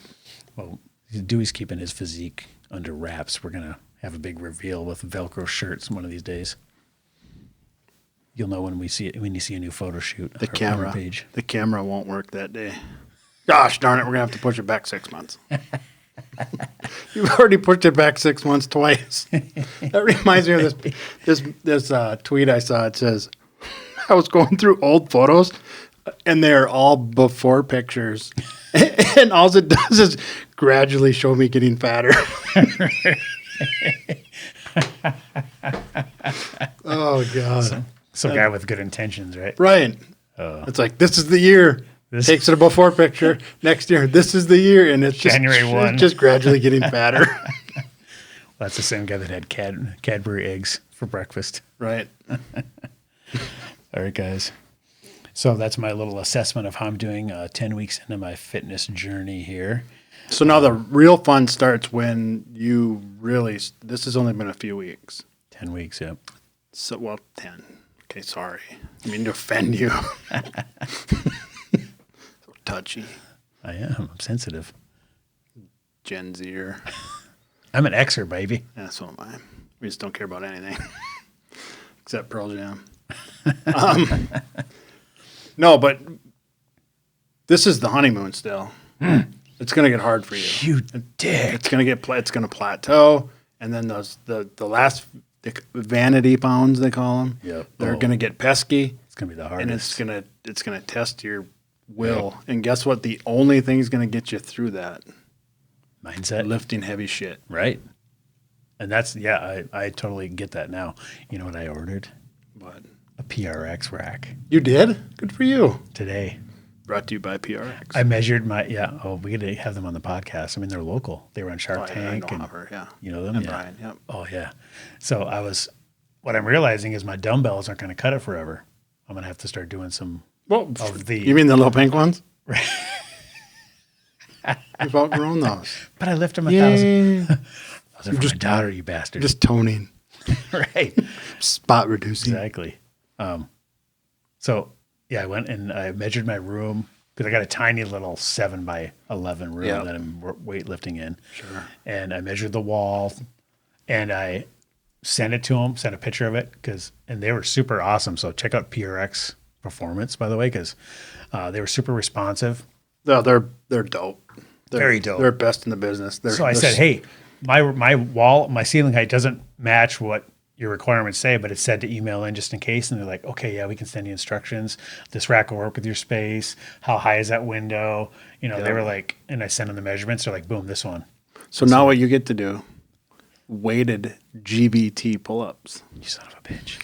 Well, Dewey's keeping his physique under wraps. We're going to have a big reveal with Velcro shirts one of these days. You'll know when you see a new photo shoot. The camera won't work that day. Gosh darn it, we're going to have to push it back 6 months. You've already pushed it back 6 months twice. That reminds me of this tweet I saw. It says, I was going through old photos and they're all before pictures. And all it does is gradually show me getting fatter. Oh, God. Some guy with good intentions, right? Right. It's like, this is the year. Takes it a before picture. Next year, this is the year. And it's January 1. It's just gradually getting fatter. Well, that's the same guy that had Cadbury eggs for breakfast. Right. All right, guys. So that's my little assessment of how I'm doing 10 weeks into my fitness journey here. So now the real fun starts when you really, this has only been a few weeks. 10 weeks, yep. So, well, 10. Okay, sorry. I mean to offend you. So touchy. I am. I'm sensitive. Gen Zer. I'm an Xer, baby. Yeah, so am I. We just don't care about anything. Except Pearl Jam. No, but this is the honeymoon still. It's going to get hard for you. You dick. It's going to plateau, and then the last vanity pounds they call them. Yep. They're going to get pesky. It's going to be the And hardest. it's gonna test your will. Yep. And guess what? The only thing is going to get you through that Mindset. lifting heavy shit. Right. And that's, I totally get that now. You know what I ordered? What? A PRX rack You did? Good for you. today. Brought to you by PRX. I measured my, we got to have them on the podcast. I mean, they're local. They were on Shark Tank. I know and her, yeah. you know them? And Yeah. Brian, yep. Oh, yeah. So what I'm realizing is my dumbbells aren't going to cut it forever. I'm going to have to start doing some Well, of the. you mean the little pink ones? You've outgrown those. But I lift them 1,000. Yeah. Those are for my daughter, you bastard. Just toning. right. Spot reducing. Exactly. I went and I measured my room because I got a tiny little 7x11 room that I'm weightlifting in. Sure. And I measured the wall and I sent it to them, sent a picture of it and they were super awesome. So check out PRX Performance, by the way, because they were super responsive. No, they're dope. They're Very dope. They're best in the business. So I said, hey, my ceiling height doesn't match what your requirements say, but it said to email in just in case. And they're like, okay, yeah, we can send you instructions. This rack will work with your space. How high is that window? You know, they were like, and I sent them the measurements. They're like, boom, this one. So now what you get to do, weighted GVT pull-ups. You son of a bitch.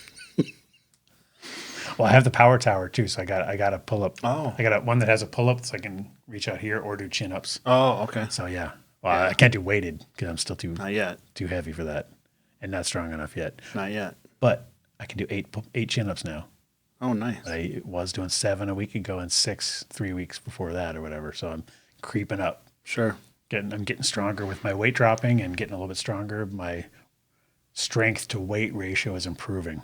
Well, I have the power tower too. So I got a pull up. Oh. I got one that has a pull up so I can reach out here or do chin ups. Oh, okay. So yeah. Well, I can't do weighted because I'm still Not yet. too heavy for that and not strong enough yet. Not yet. But I can do eight chin ups now. Oh, nice. I was doing 7 a week ago and 6 3 weeks before that or whatever. So I'm creeping up. Sure. I'm getting stronger with my weight dropping and getting a little bit stronger. My strength to weight ratio is improving.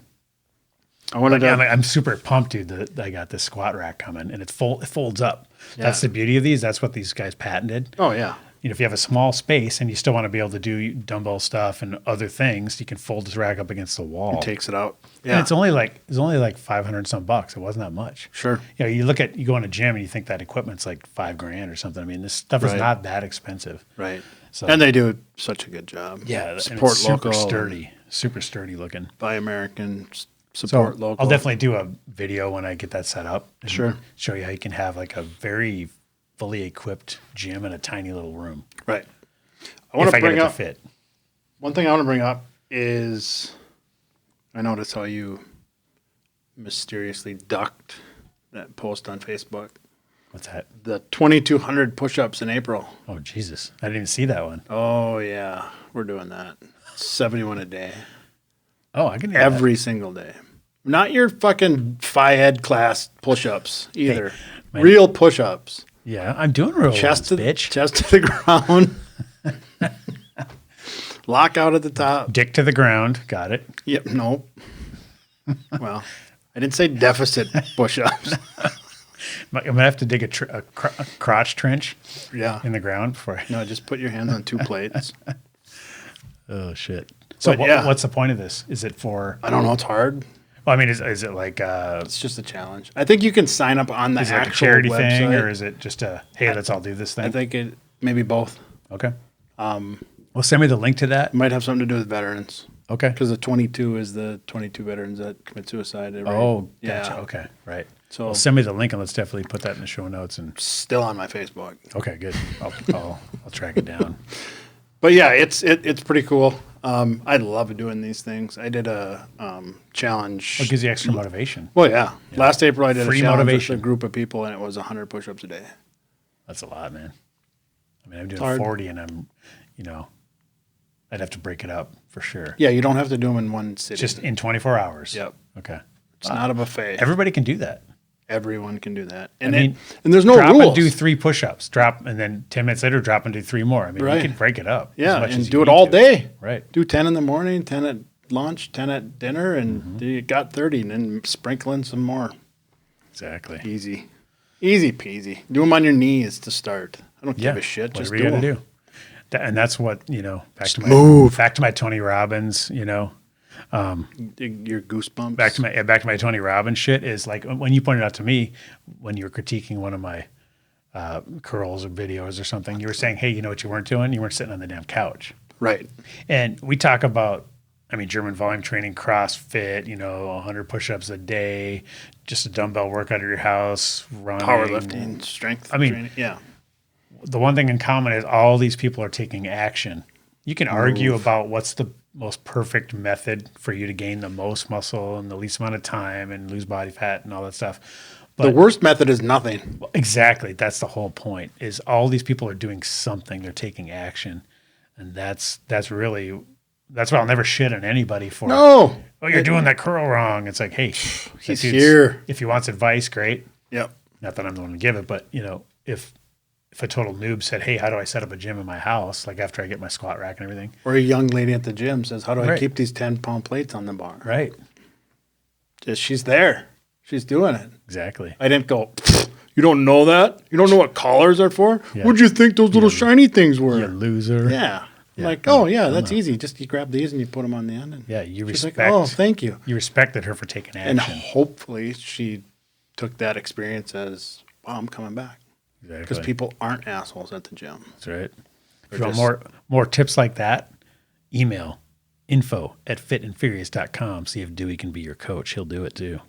I'm super pumped, dude, that I got this squat rack coming and it folds up. Yeah. That's the beauty of these. That's what these guys patented. Oh, yeah. You know, if you have a small space and you still want to be able to do dumbbell stuff and other things, you can fold this rack up against the wall. It takes it out. And Yeah. it's only like 500 some bucks. It wasn't that much. Sure. You know, you go in a gym and you think that equipment's like $5,000 or something. I mean, this stuff is Right. not that expensive. Right. So- And they do such a good job. Yeah, and Support it's super local. sturdy, super sturdy looking. Buy American. So Support local. I'll definitely do a video when I get that set up. And Sure. Show you how you can have like a very fully equipped gym in a tiny little room. Right. I want If to I get bring it to up fit. one thing I want to bring up is I noticed how you mysteriously ducked that post on Facebook. What's that? The 2,200 push-ups in April. Oh, Jesus. I didn't even see that one. Oh, yeah. We're doing that. 71 a day. Oh, I can do Every single day. Not your fucking Phi-Ed class push-ups either. man. Real push-ups. that. Yeah, I'm doing real Chest ones, to bitch. Chest to the ground. Lock out at the top. Dick to the ground. Got it. Yep. Nope. Well, I didn't say deficit push-ups. I'm going to have to dig a crotch trench Yeah. in the ground before I... No, just put your hands on 2 plates. Oh, shit. So But, yeah. what's the point of this? Is it for... I don't know. It's hard. Well, I mean, is it like It's just a challenge. I think you can sign up on the is it like a actual charity website. thing, or is it just a, hey, let's all do this thing? I think it maybe both. Okay. Well, send me the link to that. It might have something to do with veterans. Okay. Because the 22 is the 22 veterans that commit suicide. Oh, gotcha. Yeah. Okay, right. So- Well, send me the link and let's definitely put that in the show notes. And Still on my Facebook. okay, good. I'll track it down. But yeah, it's pretty cool. I love doing these things. I did a challenge. It gives you extra motivation. Well, yeah. Last April, I did Free a challenge motivation. with a group of people, and it was 100 push-ups a day. That's a lot, man. I mean, I'm doing hard. 40, and I'm, I'd have to break it up for sure. Yeah, you don't have to do them in one sitting. Just in 24 hours. Yep. Okay. It's not a buffet. Everybody can do that. Everyone can do that. I And mean, and there's no drop rules. and do 3 push-ups. Drop, and then 10 minutes later, drop and do 3 more. I mean, Right. you can break it up. as Yeah, much as and you do it need all to. day. Right. Do 10 in the morning, 10 at lunch, 10 at dinner, and Mm-hmm. you got 30, and then sprinkle in some more. Exactly. Easy. Easy peasy. Do them on your knees to start. I don't Yeah. give a shit. Just Whatever do you got to them. do. And that's what, back to my Tony Robbins, Your goosebumps. back to my Tony Robbins shit is like when you pointed out to me when you were critiquing one of my curls or videos or something, you were saying, hey, you know what you weren't doing? You weren't sitting on the damn couch. Right. And we talk about, German volume training, CrossFit, 100 push-ups a day, just a dumbbell workout at your house, running. Powerlifting, strength training. Yeah. The one thing in common is all these people are taking action. You can argue about what's the most perfect method for you to gain the most muscle in the least amount of time and lose body fat and all that stuff. The worst method is nothing. Exactly. That's the whole point is all these people are doing something. They're taking action. And that's why I'll never shit on anybody for, No. oh, you're doing that curl wrong. It's like, hey, He's that dude's- here. If he wants advice, great. Yep. Not that I'm the one to give it, but if a total noob said, hey, how do I set up a gym in my house? Like after I get my squat rack and everything. Or a young lady at the gym says, how do I Right. keep these 10-pound plates on the bar? Right. Just, she's there. She's doing it. Exactly. I didn't go, you don't know that? You don't know what collars are for? Yeah. What'd you think those little shiny things were? You loser. Yeah. Yeah. Like, oh, yeah, that's easy. Just you grab these and you put them on the end. And Yeah, you she's respect. like, oh, thank you. You respected her for taking And action. hopefully she took that experience as, wow, I'm coming back. Because Exactly. people aren't assholes at the gym. That's right. If Or you want more tips like that, email info@fitandfurious.com. See if Dewey can be your coach. He'll do it too.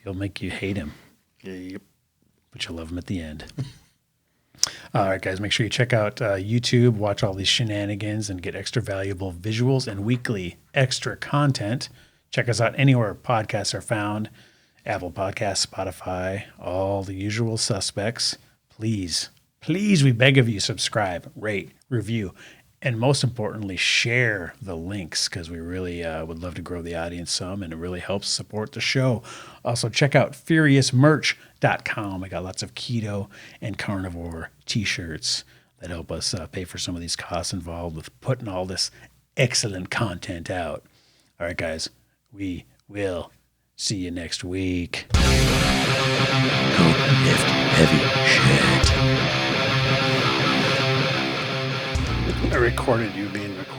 He'll make you hate him, Yep. but you'll love him at the end. All right, guys, make sure you check out YouTube, watch all these shenanigans, and get extra valuable visuals and weekly extra content. Check us out anywhere podcasts are found. Apple Podcasts, Spotify, all the usual suspects. Please, we beg of you, subscribe, rate, review, and most importantly, share the links because we really would love to grow the audience some, and it really helps support the show. Also, check out FuriousMerch.com. I got lots of keto and carnivore t-shirts that help us pay for some of these costs involved with putting all this excellent content out. All right, guys, we will see you next week. Go lift heavy shit. I recorded you being recorded.